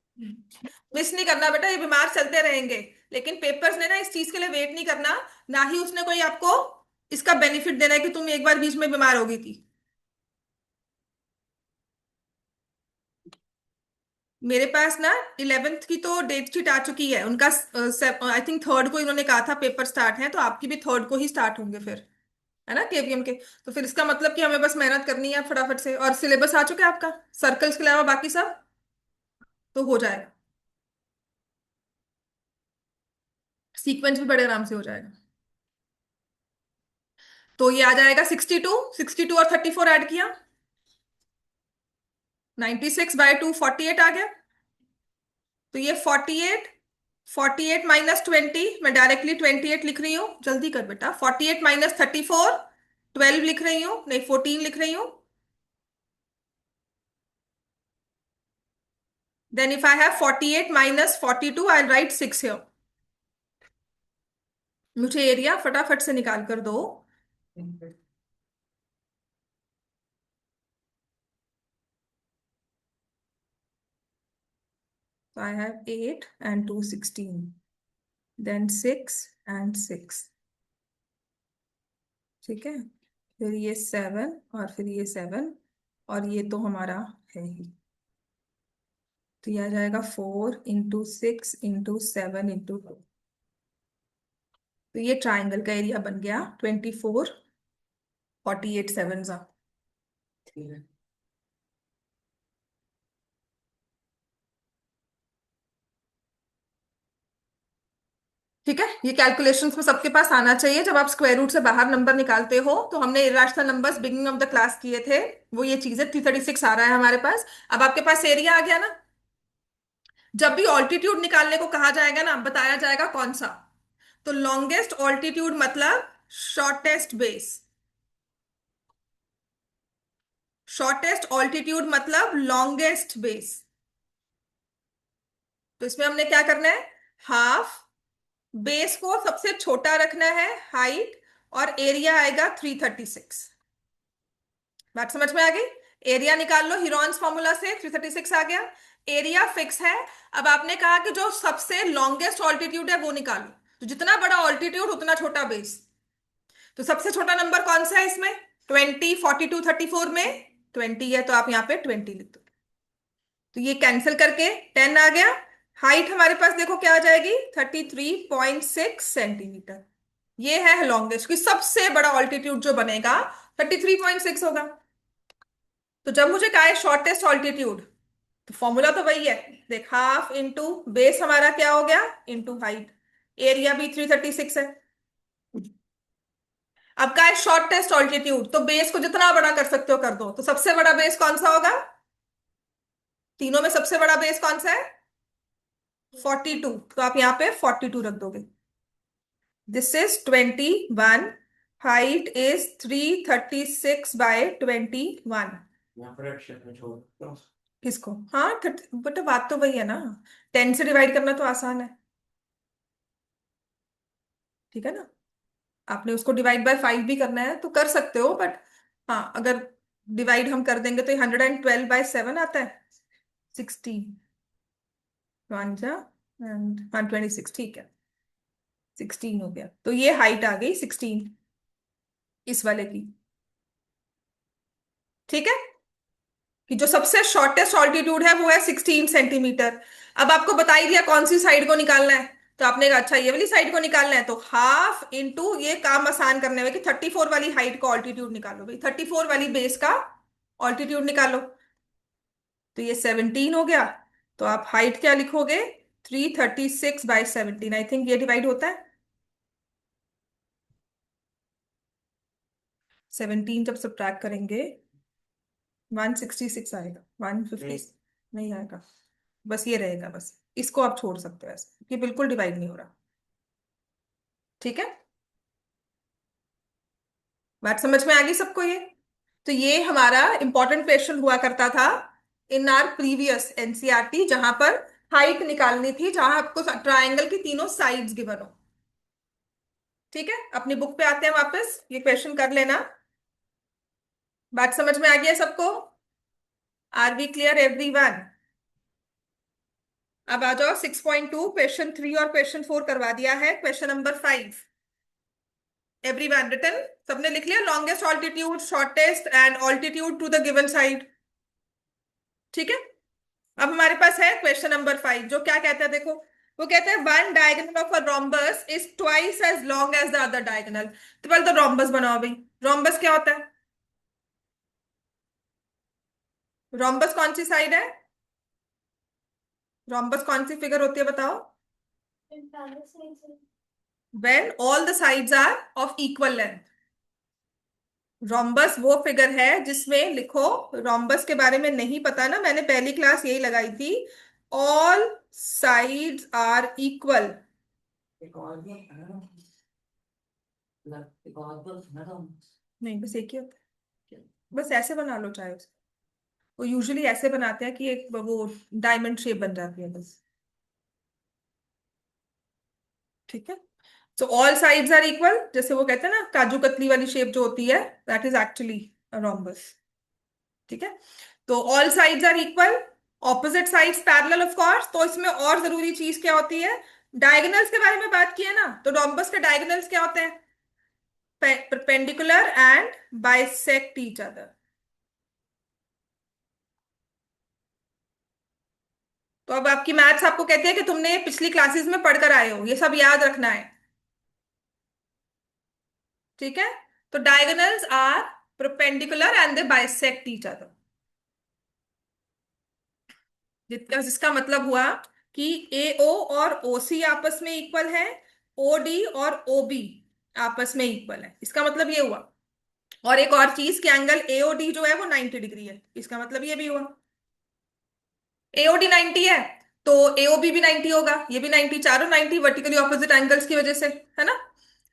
मिस नहीं करना बेटा, ये बीमार चलते रहेंगे। लेकिन पेपर्स ने ना इस चीज के लिए वेट नहीं करना। ना ही उसने कोई आपको इसका बेनिफिट देना है कि तुम एक बार बीच में बीमार हो गई थी। मेरे पास ना 11th की तो डेट शीट आ चुकी है उनका। आई थिंक 3rd को इन्होंने कहा था पेपर स्टार्ट है, तो आपकी भी 3rd को ही स्टार्ट होंगे फिर, है ना, KVM के। तो फिर इसका मतलब कि हमें बस मेहनत करनी है फटाफट से। और सिलेबस आ चुका है आपका, सर्कल्स के अलावा बाकी सब तो हो जाएगा। सीक्वेंस भी बड़े आराम से हो जाएगा। तो ये आ जाएगा 62, 62 और 34 ऐड किया, 96/2 48 आ गया। तो ये 48, 48 - 20, मैं डायरेक्टली 28 लिख रही हूँ, जल्दी कर बेटा। 48 - 34, 12 लिख रही हूँ, नहीं 14 लिख रही हूँ। Then if I have 48 - 42, I write 6 here. मुझे एरिया फटाफट से निकाल कर दो। So I have 8 and 2 16, then 6 and 6। ठीक है, फिर ये 7 और फिर ये 7, और ये तो हमारा है ही। तो ये आ जाएगा 4 × 6 × 7 × 2। तो ये ट्राइंगल का एरिया बन गया 24, 48 7 सा। ठीक है। ठीक है, ये कैलकुलेशंस में सबके पास आना चाहिए जब आप स्क्वायर रूट से बाहर नंबर निकालते हो। तो हमने irrational numbers beginning of the class किए थे, वो ये चीजें 336 आ रहा है हमारे पास। अब आपके पास एरिया आ गया ना। जब भी ऑल्टीट्यूड निकालने को कहा जाएगा ना, बताया जाएगा कौन सा। तो लॉन्गेस्ट ऑल्टीट्यूड मतलब शॉर्टेस्ट बेस। शॉर्टेस्ट ऑल्टीट्यूड मतलब लॉन्गेस्ट बेस। तो इसमें हमने क्या करना है, हाफ बेस को सबसे छोटा रखना है हाइट, और एरिया आएगा 336। बात समझ में आ गई? एरिया निकाल लो, हिरॉन्स फॉर्मूला से 336 आ गया। एरिया फिक्स है। अब आपने कहा कि जो सबसे लॉन्गेस्ट ऑल्टीट्यूड है वो निकालो, तो जितना बड़ा ऑल्टीट्यूड उतना छोटा बेस। तो सबसे छोटा नंबर कौन सा है इसमें? 20, 42, 34 में 20 है, तो आप यहाँ पे 20 लिख दो। तो ये कैंसिल करके 10 आ गया। हाइट हमारे पास देखो क्या आ जाएगी, 33.6 सेंटीमीटर। ये है लॉन्गेस्ट की सबसे बड़ा ऑल्टीट्यूड जो बनेगा 33.6 होगा। तो जब मुझे कहा है शॉर्टेस्ट ऑल्टीट्यूड, तो फॉर्मूला तो वही है। देख, हाफ इंटू बेस हमारा क्या हो गया, इंटू हाइट। एरिया भी 336 है। अब का है शॉर्टेस्ट ऑल्टीट्यूड, तो बेस को जितना बड़ा कर सकते हो कर दो। तो सबसे बड़ा बेस कौन सा होगा? तीनों में सबसे बड़ा बेस कौन सा है? 42। तो आप यहाँ पे 42 रख दोगे। This is 21। Height is 336/21। यहाँ पर अक्षर में छोड़ दो। किसको? हाँ, बट बात तो वही है ना। 10 से डिवाइड करना तो आसान है, ठीक है ना। आपने उसको डिवाइड बाय 5 भी करना है तो कर सकते हो, बट हाँ, अगर डिवाइड हम कर देंगे तो 112/7 आता है। 16 वन जा एंड 126, ठीक है। 16 हो गया, तो ये हाइट आ गई 16 इस वाले की। ठीक है, कि जो सबसे शॉर्टेस्ट ऑल्टीट्यूड है वो है 16 सेंटीमीटर। अब आपको बता ही दिया कौन सी साइड को निकालना है, तो आपने कहा अच्छा ये वाली साइड को निकालना है, तो हाफ इंटू, ये काम आसान करने में कि 34 वाली हाइट का ऑल्टीट्यूड निकालो भाई, 34 वाली बेस का ऑल्टीट्यूड निकालो। तो ये 17 हो गया। तो आप हाइट क्या लिखोगे, 336/17। आई थिंक ये डिवाइड होता है। 17 जब सब्ट्रैक्ट करेंगे 166 आएगा, 150 नहीं आएगा। बस ये रहेगा, बस इसको आप छोड़ सकते हो ऐसे, ये बिल्कुल डिवाइड नहीं हो रहा। ठीक है, बात समझ में आ गई सबको ये? तो ये हमारा इंपॉर्टेंट क्वेश्चन हुआ करता था इन आर प्रीवियस एनसीईआरटी, जहां पर हाइट निकालनी थी, जहां आपको ट्राइंगल की तीनों साइड्स गिवन हो। ठीक है, अपनी बुक पे आते हैं वापस, ये क्वेश्चन कर लेना। बात समझ में आ गई है सबको? Are we clear everyone? अब आ जाओ 6.2, क्वेश्चन 3 और क्वेश्चन 4 करवा दिया है। Question number 5, everyone written? सबने लिख लिया, longest altitude, shortest and altitude to the given side. ठीक है, अब हमारे पास है क्वेश्चन नंबर 5, जो क्या कहता है देखो। वो कहते हैं one diagonal of a rhombus is twice as long as the other diagonal. तो पहले तो रोम्बस बनाओ भाई। रोम्बस क्या होता है? रोम्बस कौन सी साइड है? रोम्बस कौन सी फिगर होती है बताओ? When all the sides are of equal length. Rhombus वो फिगर है जिसमें लिखो, रोम्बस के बारे में नहीं पता ना, मैंने पहली क्लास यही लगाई थी, ऑल साइड्स आर इक्वल। एक और भी है ना, मतलब एक और भी है ना तो नहीं, बस एक ही होता है, बस ऐसे बना लो चाहे उसको। वो यूजुअली ऐसे बनाते हैं कि एक वो डायमंड शेप बन जाती है बस। ठीक है, so all sides are equal, जैसे वो कहते हैं ना काजू कतली वाली शेप जो होती है, दैट इज एक्चुअली रोम्बस। ठीक है, तो all sides are equal, opposite sides parallel of course. तो इसमें और जरूरी चीज क्या होती है, डायगोनल्स के बारे में बात की है ना, तो रोम्बस के डायगोनल्स क्या होते हैं? Perpendicular and bisect each other. तो अब आपकी मैथ्स आपको कहती है कि तुमने ये पिछली क्लासेस में पढ़कर आए हो, ये सब याद रखना है। ठीक है, तो diagonals are perpendicular and they bisect each other. जिसका मतलब हुआ कि AO और OC आपस में इक्वल है, OD और OB आपस में इक्वल है, इसका मतलब ये हुआ। और एक और चीज कि एंगल AOD जो है वो 90 डिग्री है, इसका मतलब ये भी हुआ। AOD 90 है तो AOB भी 90 होगा, ये भी 90, चारों 90 वर्टिकली ऑपोजिट एंगल्स की वजह से, है ना।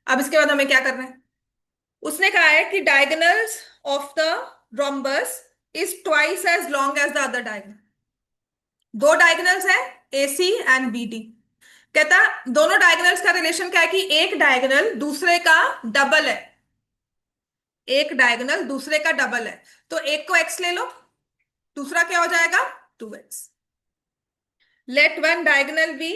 अब इसके बाद हमें क्या करना है, उसने कहा है कि diagonals of the rhombus is twice as long as the other diagonal. दो डायगोनल्स है, AC एंड BD। कहता दोनों डायगोनल्स का रिलेशन क्या है कि एक डायगोनल दूसरे का डबल है, एक डायगोनल दूसरे का डबल है। तो एक को x ले लो, दूसरा क्या हो जाएगा 2x। Let one diagonal be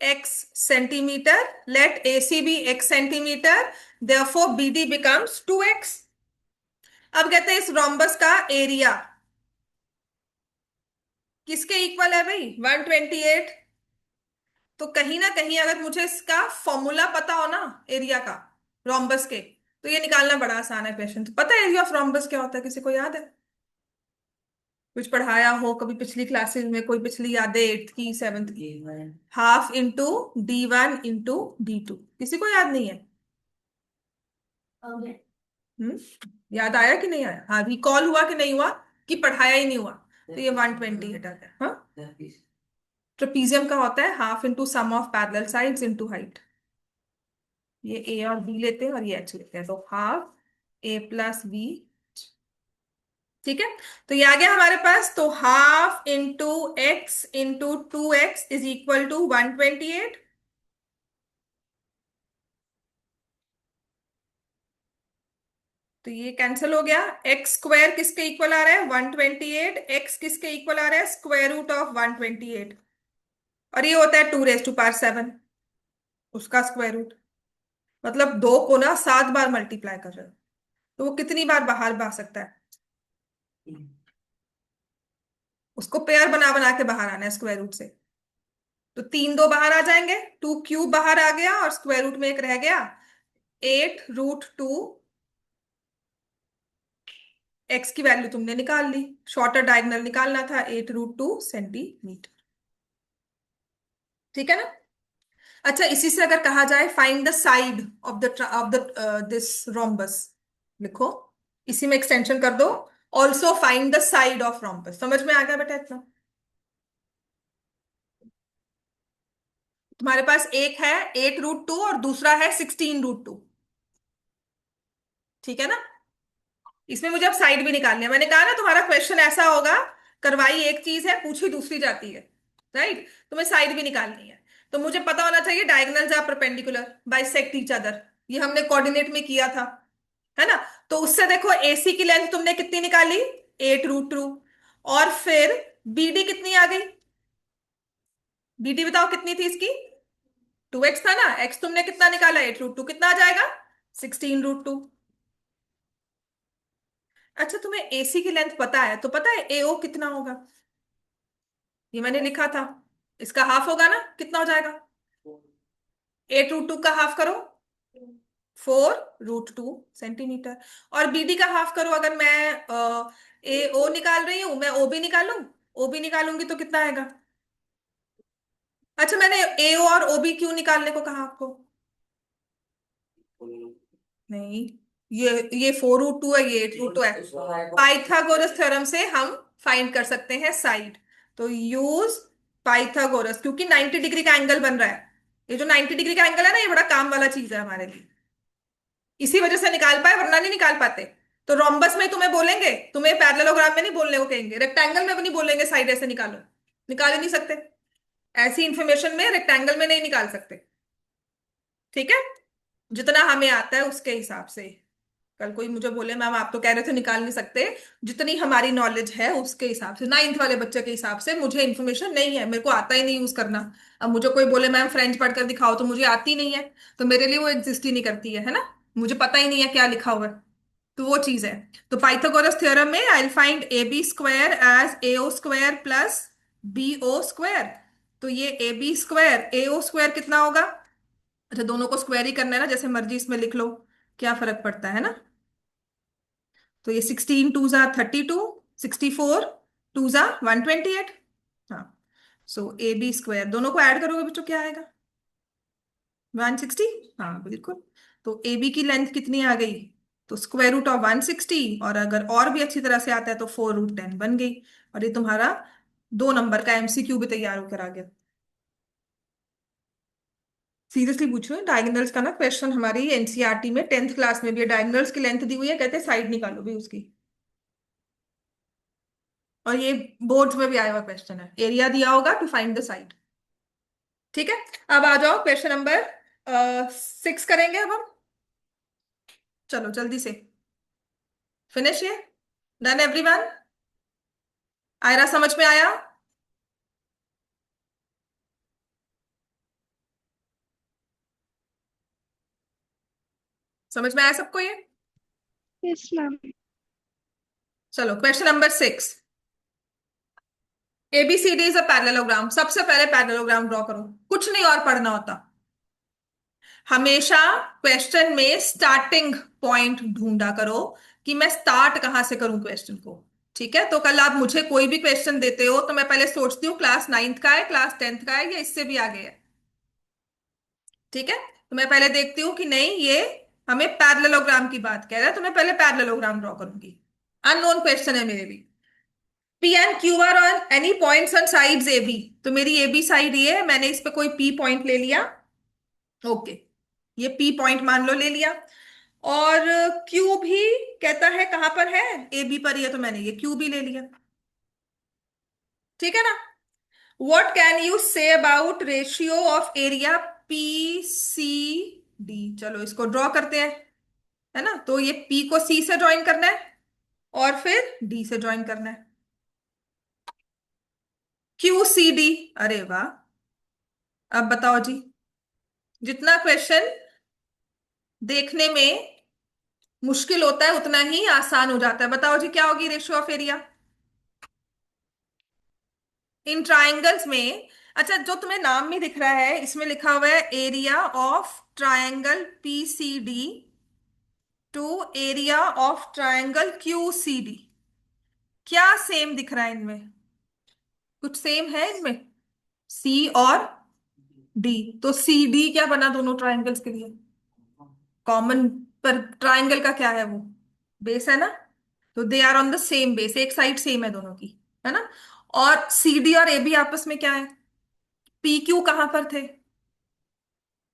x centimetre, let AC be x centimetre, therefore BD becomes 2x। अब कहते हैं इस रोम्बस का एरिया किसके इक्वल है भाई, 128। तो कहीं ना कहीं अगर मुझे इसका फॉर्मूला पता हो ना एरिया का रोम्बस के, तो ये निकालना बड़ा आसान है क्वेश्चन। तो पता है एरिया ऑफ रोम्बस क्या होता है, किसी को याद है? कुछ पढ़ाया हो कभी पिछली क्लासेस में, कोई पिछली यादें 8th की 7th की? Half into D1 into D2। किसी को याद नहीं है? हम्म, याद आया कि नहीं आया? हाँ, रिकॉल हुआ कि नहीं हुआ, कि पढ़ाया ही नहीं हुआ? तो ये 128 आता है। हाँ, ट्रेपीजियम का होता है half into sum of parallel sides into height. ये A और B लेते हैं और ये H लेते हैं, तो हाफ A+B। ठीक है, तो ये आ गया हमारे पास। तो half into x into 2x is equal to 128। तो ये कैंसिल हो गया। एक्स स्क्वायर किसके इक्वल आ रहा है, 128। एक्स किसके इक्वल आ रहा है, स्क्वायर रूट ऑफ 128। और ये होता है 2⁻7, उसका स्क्वायर रूट। मतलब दो को ना 7 बार मल्टीप्लाई कर रहे हो, तो वो कितनी बार बाहर आ सकता है? उसको पेयर बना बना के बाहर आना है स्क्वायर रूट से। तो 3 2 बाहर आ जाएंगे, 2³ बाहर आ गया और स्क्वायर रूट में एक रह गया, 8√2। एक्स की वैल्यू तुमने निकाल ली, शॉर्टर डायगोनल निकालना था, 8√2 सेंटीमीटर। ठीक है ना? अच्छा, इसी से अगर कहा जाए find the side of the this rhombus, लिखो, इसी में एक्सटेंशन कर दो, also find the side of rhombus. समझ में आ गया बेटा इतना? तुम्हारे पास एक है 8√2 और दूसरा है 16√2। ठीक है ना? इसमें मुझे अब साइड भी निकालनी है। मैंने कहा ना तुम्हारा क्वेश्चन ऐसा होगा, करवाई एक चीज है, पूछी दूसरी जाती है। राइट, तुम्हें साइड भी निकालनी है। तो मुझे पता होना चाहिए diagonals are perpendicular bisect each other, ये हमने कोऑर्डिनेट में किया था, है ना? तो उससे देखो AC की लेंथ तुमने कितनी निकाली, 8√2। और फिर BD कितनी आ गई, BD बताओ कितनी थी इसकी, 2x था ना। x तुमने कितना निकाला, 8√2, कितना आ जाएगा, 16√2। अच्छा, तुम्हें AC की लेंथ पता है, तो पता है AO कितना होगा? ये मैंने लिखा था, इसका हाफ होगा ना, कितना हो जाएगा, 8√2 का हाफ करो, 4√2 सेंटीमीटर। और BD का हाफ करो, अगर मैं AO निकाल रही हूं, मैं OB निकालूं, OB निकालूंगी तो कितना आएगा? अच्छा, मैंने AO और OB क्यों निकालने को कहा आपको? नहीं, ये 4√2 है, ये 8√2 है। पाइथागोरस थ्योरम से हम फाइंड कर सकते हैं साइड। तो यूज पाइथागोरस, क्योंकि 90 डिग्री का एंगल बन रहा है। ये जो 90 डिग्री का एंगल है ना, ये बड़ा काम वाला चीज है हमारे लिए, इसी वजह से निकाल पाए, वरना नहीं निकाल पाते। तो रोम्बस में तुम्हें बोलेंगे, तुम्हें पैरेललोग्राम में नहीं बोलने को कहेंगे, रेक्टेंगल में भी नहीं बोलेंगे साइड ऐसे निकालो, निकाल ही नहीं सकते। ऐसी इंफॉर्मेशन में रेक्टेंगल में नहीं निकाल सकते। ठीक है, जितना हमें आता है उसके हिसाब से। कल कोई मुझे बोले मैम आप तो कह रहे थे निकाल नहीं सकते, जितनी हमारी नॉलेज है उसके हिसाब से, 9th वाले बच्चे के हिसाब से। मुझे इन्फॉर्मेशन नहीं है, मेरे को आता ही नहीं यूज करना। अब मुझे कोई बोले मैम फ्रेंच पढ़कर दिखाओ, तो मुझे आती नहीं है, तो मेरे लिए वो एग्जिस्ट ही नहीं करती है ना? मुझे पता ही नहीं है क्या लिखा हुआ है, तो वो चीज है। तो पाइथागोरस थ्योरम में I will find AB² as AO² plus BO²। तो ये AB² AO² कितना होगा? अच्छा, दोनों को स्क्वायर ही करना है ना, जैसे मर्जी इसमें लिख लो, क्या फर्क पड़ता है ना? तो ये 16 2 × 32, 64 2 × 128। हाँ, सो AB² दोनों को ऐड करोगे बच्चों क्या आएगा, 160। हाँ बिल्कुल। तो AB की लेंथ कितनी आ गई, तो स्क्वायर रूट ऑफ 160, और अगर और भी अच्छी तरह से आता है तो 4√10 बन गई। और ये तुम्हारा 2 नंबर का MCQ भी तैयार होकर आ गया। सीरियसली पूछो, डायगोनल्स का ना क्वेश्चन हमारी NCERT में 10th क्लास में भी, डायगोनल्स की लेंथ दी हुई है, कहते हैं साइड निकालो भी उसकी। और ये बोर्ड्स में भी आया हुआ क्वेश्चन है, एरिया दिया होगा टू फाइंड द साइड। ठीक है, अब आ जाओ क्वेश्चन नंबर 6 करेंगे अब हम। चलो जल्दी से फिनिश ये। Done everyone? आयरा समझ में आया? समझ में आया सबको ये? Yes, ma'am. चलो question number 6। ABCD is a parallelogram. सबसे पहले पैरेललोग्राम ड्रॉ करो, कुछ नहीं और पढ़ना होता। हमेशा क्वेश्चन में स्टार्टिंग पॉइंट ढूंढा करो कि मैं स्टार्ट कहां से करूं क्वेश्चन को। ठीक है, तो कल आप मुझे कोई भी क्वेश्चन देते हो तो मैं पहले सोचती हूँ क्लास 9th का है, क्लास 10th का है, या इससे भी आगे है। ठीक है, तो मैं पहले देखती हूँ कि नहीं ये हमें पैरेललोग्राम की बात कह रहा है, तो मैं पहले पैरेललोग्राम ड्रॉ करूंगी। अननोन क्वेश्चन है मेरे लिए। P and Q are on any points on sides A B. तो मेरी ए बी साइड ये है, मैंने इस पे कोई पी पॉइंट ले लिया। ओके, ये पी पॉइंट मान लो ले लिया। और क्यू भी कहता है कहां पर है, ए बी पर ही है, तो मैंने ये क्यू भी ले लिया। ठीक है ना? What can you say about ratio of area P C D? चलो इसको ड्रॉ करते हैं, है ना? तो ये पी को सी से ज्वाइन करना है और फिर डी से ज्वाइन करना है। क्यू सी डी, अरे वाह। अब बताओ जी, जितना क्वेश्चन देखने में मुश्किल होता है उतना ही आसान हो जाता है। बताओ जी क्या होगी ratio of area in triangles में? अच्छा, जो तुम्हें नाम में दिख रहा है इसमें लिखा हुआ है area of triangle P C D to area of triangle Q C D. क्या सेम दिख रहा है इनमें? कुछ सेम है इनमें, सी और डी। तो सी डी क्या बना दोनों ट्राइंगल्स के लिए? कॉमन। पर ट्राइंगल का क्या है वो? बेस है ना। तो they are on the same base, एक साइड सेम है दोनों की, है ना? और सी डी और ए बी आपस में क्या है? पी क्यू कहां पर थे?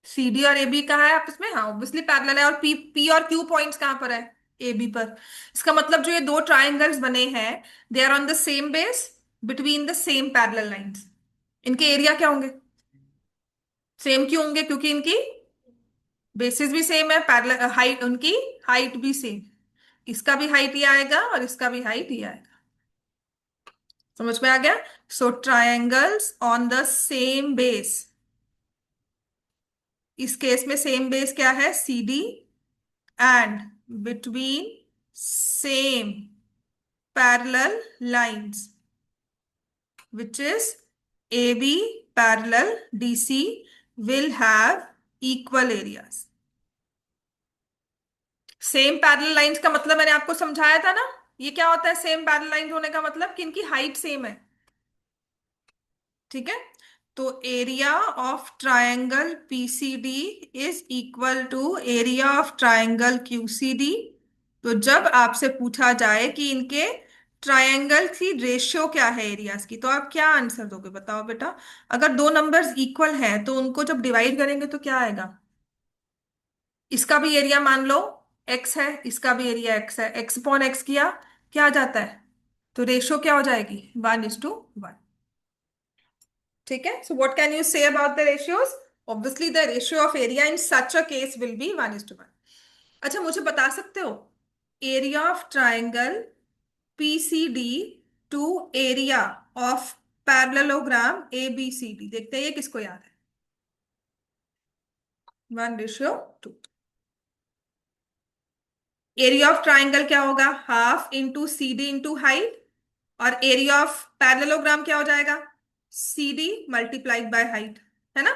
सी डी और ए बी कहाँ है आपस में? हाँ ऑब्वियसली पैरेलल है। और पी पी और क्यू पॉइंट्स कहां पर है? ए बी पर। इसका मतलब जो ये दो ट्राइंगल्स बने हैं, they are on the same base between the same parallel lines. इनके एरिया क्या होंगे? सेम क्यों होंगे? क्योंकि इनकी बेसिस भी सेम है, पैरेलल हाइट, उनकी हाइट भी सेम। इसका भी हाइट ही आएगा और इसका भी हाइट ही आएगा। समझ में आ गया? So triangles on the same base, इस केस में सेम बेस क्या है? C D, and between same parallel lines which is AB parallel DC will have equal areas। Same parallel lines का मतलब मैंने आपको समझाया था ना, ये क्या होता है सेम पैरेलल लाइंस होने का मतलब? कि इनकी हाइट सेम है। ठीक है, तो area of triangle PCD is equal to area of triangle QCD. तो जब आपसे पूछा जाए कि इनके ट्रायंगल की रेशियो क्या है एरियाज की, तो आप क्या आंसर दोगे बताओ बेटा? अगर दो नंबर्स इक्वल हैं तो उनको जब डिवाइड करेंगे तो क्या आएगा? इसका भी एरिया मान लो एक्स है, इसका भी एरिया एक्स है, एक्स अपॉन एक्स किया क्या आ जाता है? तो रेशियो क्या हो जाएगी? 1:1। ठीक है, so what can you say about the ratios? Obviously the ratio of area in such a case will be 1:1। अच्छा मुझे बता सकते हो area of triangle PCD to area of parallelogram ABCD? देखते हैं ये किसको याद है। 1:2। एरिया ऑफ ट्राइंगल क्या होगा? Half into C D into height. और एरिया ऑफ पैरेललोग्राम क्या हो जाएगा? C D multiplied by height, है ना?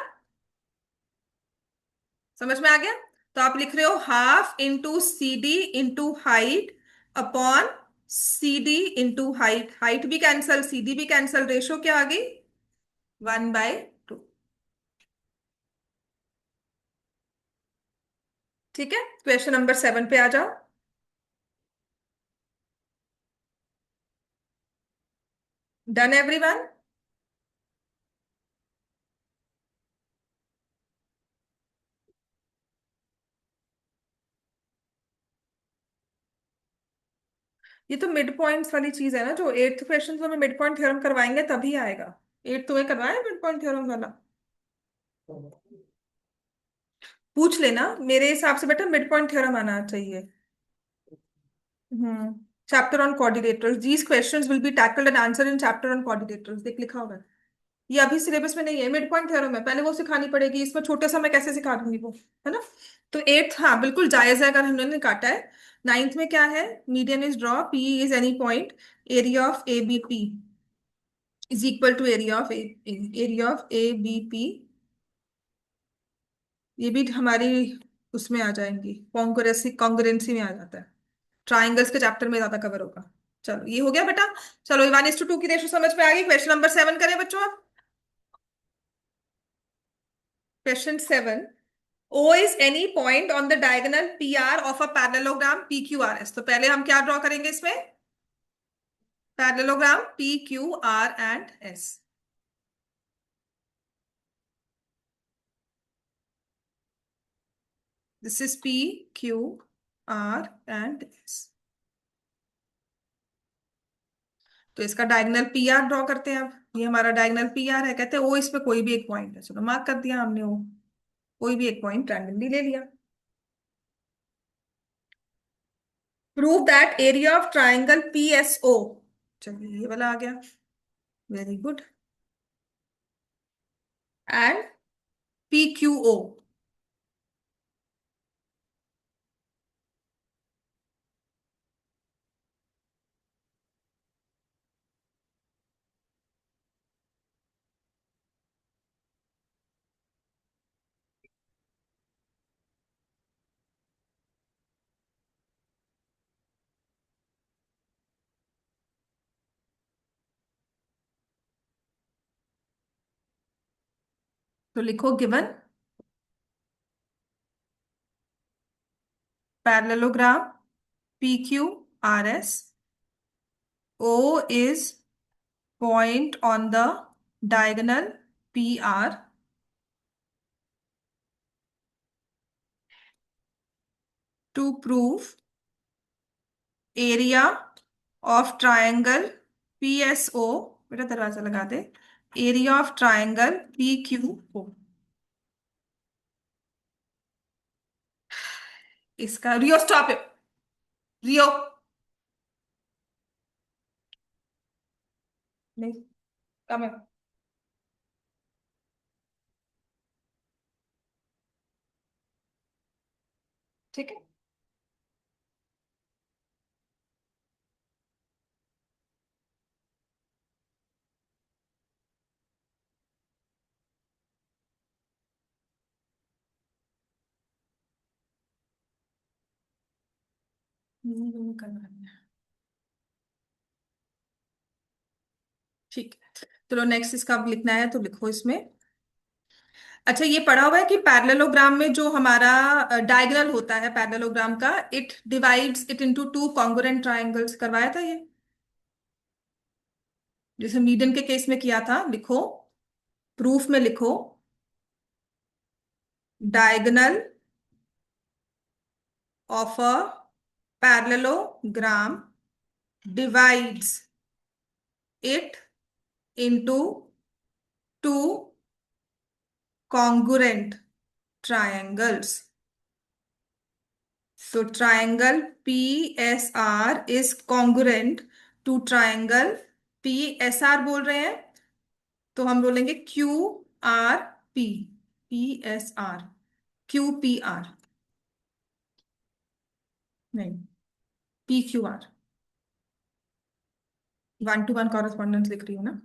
समझ में आ गया? तो आप लिख रहे हो half into C D into height upon C D into height. Height भी कैंसल, सी डी भी कैंसल, रेशो क्या आ गई? 1/2। ठीक है, क्वेश्चन नंबर 7 पे आ जाओ। Done everyone? ये तो मिड पॉइंट्स वाली चीज है ना, जो एट्थ क्वेश्चन में मिड पॉइंट थ्योरम करवाएंगे तभी आएगा। एट तुम्हें करवाए मिड पॉइंट थ्योरम वाला? पूछ लेना, मेरे हिसाब से बेटा मिड पॉइंट थ्योरम आना चाहिए। Hmm. Chapter on coordinators, these questions will be tackled and answer in chapter on coordinators, देख लिखा होगा। ये अभी सिलेबस में नहीं है, मिड पॉइंट थ्योरम है, पहले वो सिखानी पड़ेगी, इसमें छोटे सा मैं कैसे सिखा दूंगी वो, है ना। तो एट्थ हाँ बिल्कुल जायज है अगर हमने काटा है। नाइन्थ में क्या है? Median is draw, P is any point, area of A B P is equal to area of A B P. ये भी हमारी उसमें आ जाएंगी, कॉन्ग्रुएंसी में आ जाता है। ट्राइंगल्स के चैप्टर में ज्यादा कवर होगा। चलो ये हो गया बेटा। चलो 1:2 की रेशो समझ में आ गई। क्वेश्चन नंबर 7 करें बच्चों आप। Question 7। O is any point on the diagonal PR of a parallelogram PQRS। तो पहले हम क्या ड्रॉ करेंगे इसमें? Parallelogram PQR and S। This is PQR and S। तो इसका डायगोनल PR ड्रॉ करते हैं अब। ये हमारा डायगोनल PR है, कहते हैं O इसमें कोई भी एक पॉइंट है, चलो मार्क कर दिया हमने O। कोई भी एक पॉइंट रैंडमली ले लिया। Prove that area of triangle PSO। चलिए ये वाला आ गया, वेरी गुड। And PQO। तो लिखो given parallelogram PQRS, O is point on the diagonal PR to prove area of triangle PSO। बेटा दरवाजा लगा दे। Area of triangle PQO। इसका रियो स्टॉप है। रियो नहीं, कम है। ठीक है। करना है। ठीक है, चलो नेक्स्ट इसका अब लिखना है तो लिखो इसमें। अच्छा ये पढ़ा हुआ है कि पैरेललोग्राम में जो हमारा डायगोनल होता है पैरेललोग्राम का, it divides it into two congruent triangles, करवाया था ये। जैसे मीडियन के केस में किया था, लिखो प्रूफ में लिखो diagonal of a parallelogram divides it into two congruent triangles। So triangle PSR is congruent to triangle PSR बोल रहे हैं, तो हम बोलेंगे QRP। PSR, QPR नहीं, PQR। 1-to-1 कॉरेस्पॉन्डेंस लिख रही हूँ ना।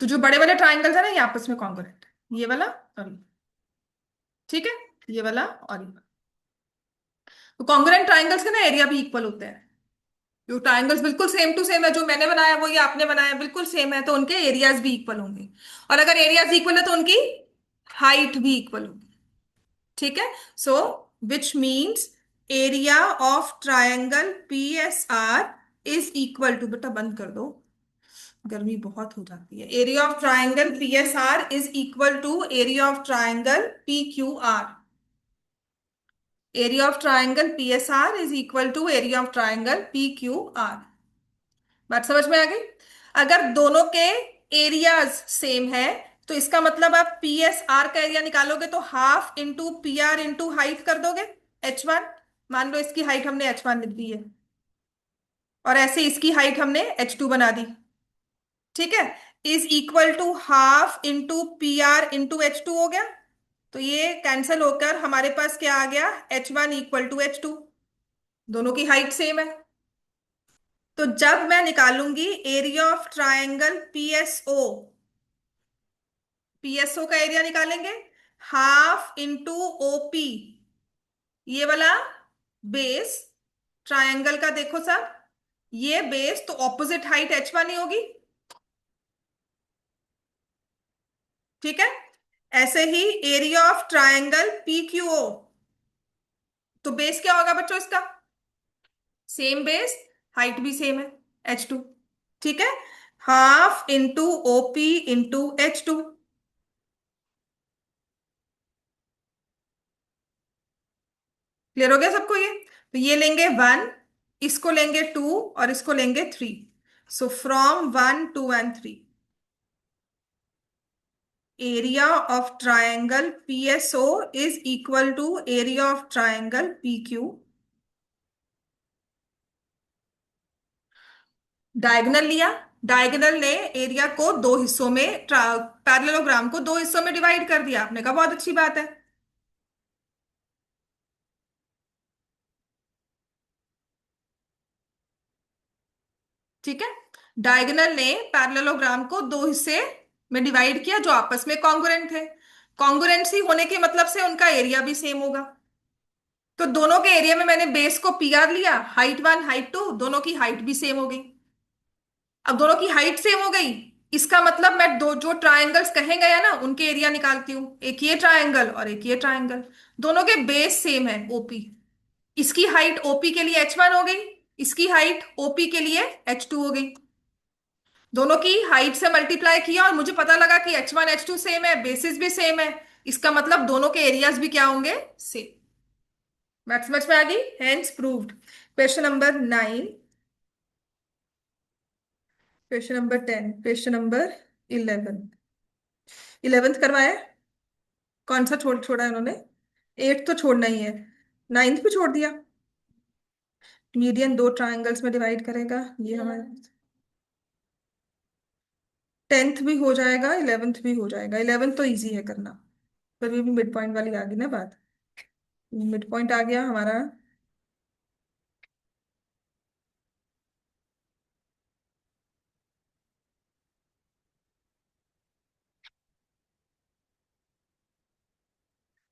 तो जो बड़े वाले ट्राइंगल्स है ना ये आपस में कॉन्ग्रुएंट, ये वाला और ये। ठीक है, ये वाला और ये वाला। तो कॉन्ग्रुएंट ट्राइंगल्स के ना एरिया भी इक्वल होते हैं। जो ट्राइंगल्स बिल्कुल सेम टू सेम है, जो मैंने बनाया वो ये आपने बनाया बिल्कुल सेम है, तो उनके एरियाज भी इक्वल होंगे। और अगर एरियाज इक्वल है तो उनकी हाइट भी इक्वल होगी। ठीक है। So which means area of triangle PSR is equal to, बेटा बंद कर दो, गर्मी बहुत हो जाती है। Area of triangle P S R is equal to area of triangle P Q R. Area of triangle P S R is equal to area of triangle P Q R. बात समझ में आ गई? अगर दोनों के एरियाज सेम है तो इसका मतलब आप पी एस आर का एरिया निकालोगे तो half into P R into height कर दोगे, H1। मान लो इसकी हाइट हमने H1 लिख दी है और ऐसे इसकी हाइट हमने H2 बना दी, ठीक है। Is equal to half into P R into H2 हो गया। तो ये कैंसिल होकर हमारे पास क्या आ गया, H1 इक्वल टू H2। दोनों की हाइट सेम है। तो जब मैं निकालूंगी area of triangle PSO, PSO का एरिया निकालेंगे हाफ इंटू ओपी, ये वाला बेस ट्रायंगल का देखो सर, ये बेस तो ऑपोजिट हाइट H1 ही होगी, ठीक है। ऐसे ही area of triangle P Q O, तो बेस क्या होगा बच्चों इसका, सेम बेस, हाइट भी सेम है H2, ठीक है। Half into OP into H2। Clear हो गया सबको ये? तो ये लेंगे 1, इसको लेंगे 2 और इसको लेंगे 3। So from 1 2 and 3 area of triangle PSO is equal to area of triangle PQ। Diagonal लिया, डायगोनल ने एरिया को दो हिस्सों में, पैरेललोग्राम को दो हिस्सों में डिवाइड कर दिया। आपने कहा बहुत अच्छी बात है, ठीक है। डायगोनल ने पैरेललोग्राम को दो हिस्से में डिवाइड किया जो आपस में कॉन्ग्रुएंट थे। कॉन्ग्रुएंसी होने के मतलब से उनका एरिया भी सेम होगा। तो दोनों के एरिया में मैंने बेस को PR लिया, हाइट 1 हाइट 2, दोनों की हाइट भी सेम हो गई। अब दोनों की हाइट सेम हो गई, इसका मतलब मैं दो जो ट्रायंगल्स कहे गए ना उनके एरिया निकालती हूँ, एक ये ट्रायंगल और एक ये ट्रायंगल। दोनों के बेस सेम है OP। इसकी हाइट OP के लिए H1 हो गई, इसकी हाइट OP के लिए H2 हो गई। दोनों की हाइट से मल्टीप्लाई किया और मुझे पता लगा कि H1 H2 सेम है, बेसिस भी सेम है। इसका मतलब दोनों के एरियाज भी क्या होंगे, सेम। बात समझ में आ गई? Hence proved. Question number 9, question number 10, question number 11। 11th करवाया, कौन सा छोड़ा है उन्होंने? 8 तो छोड़ना ही है, 9th भी छोड़ दिया। मीडियन दो ट्रायंगल्स में डिवाइड करेगा, ये हमारे 10th भी हो जाएगा, 11th भी हो जाएगा। 11th तो इजी है करना, पर ये भी मिड पॉइंट वाली आ गई ना बात, मिड पॉइंट आ गया हमारा।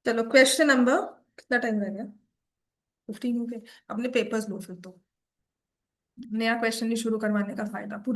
चलो क्वेश्चन नंबर, कितना टाइम रह गया, 15 हो गए। अपने पेपर्स लो फिर तो, नया क्वेश्चन नहीं शुरू करवाने का फायदा।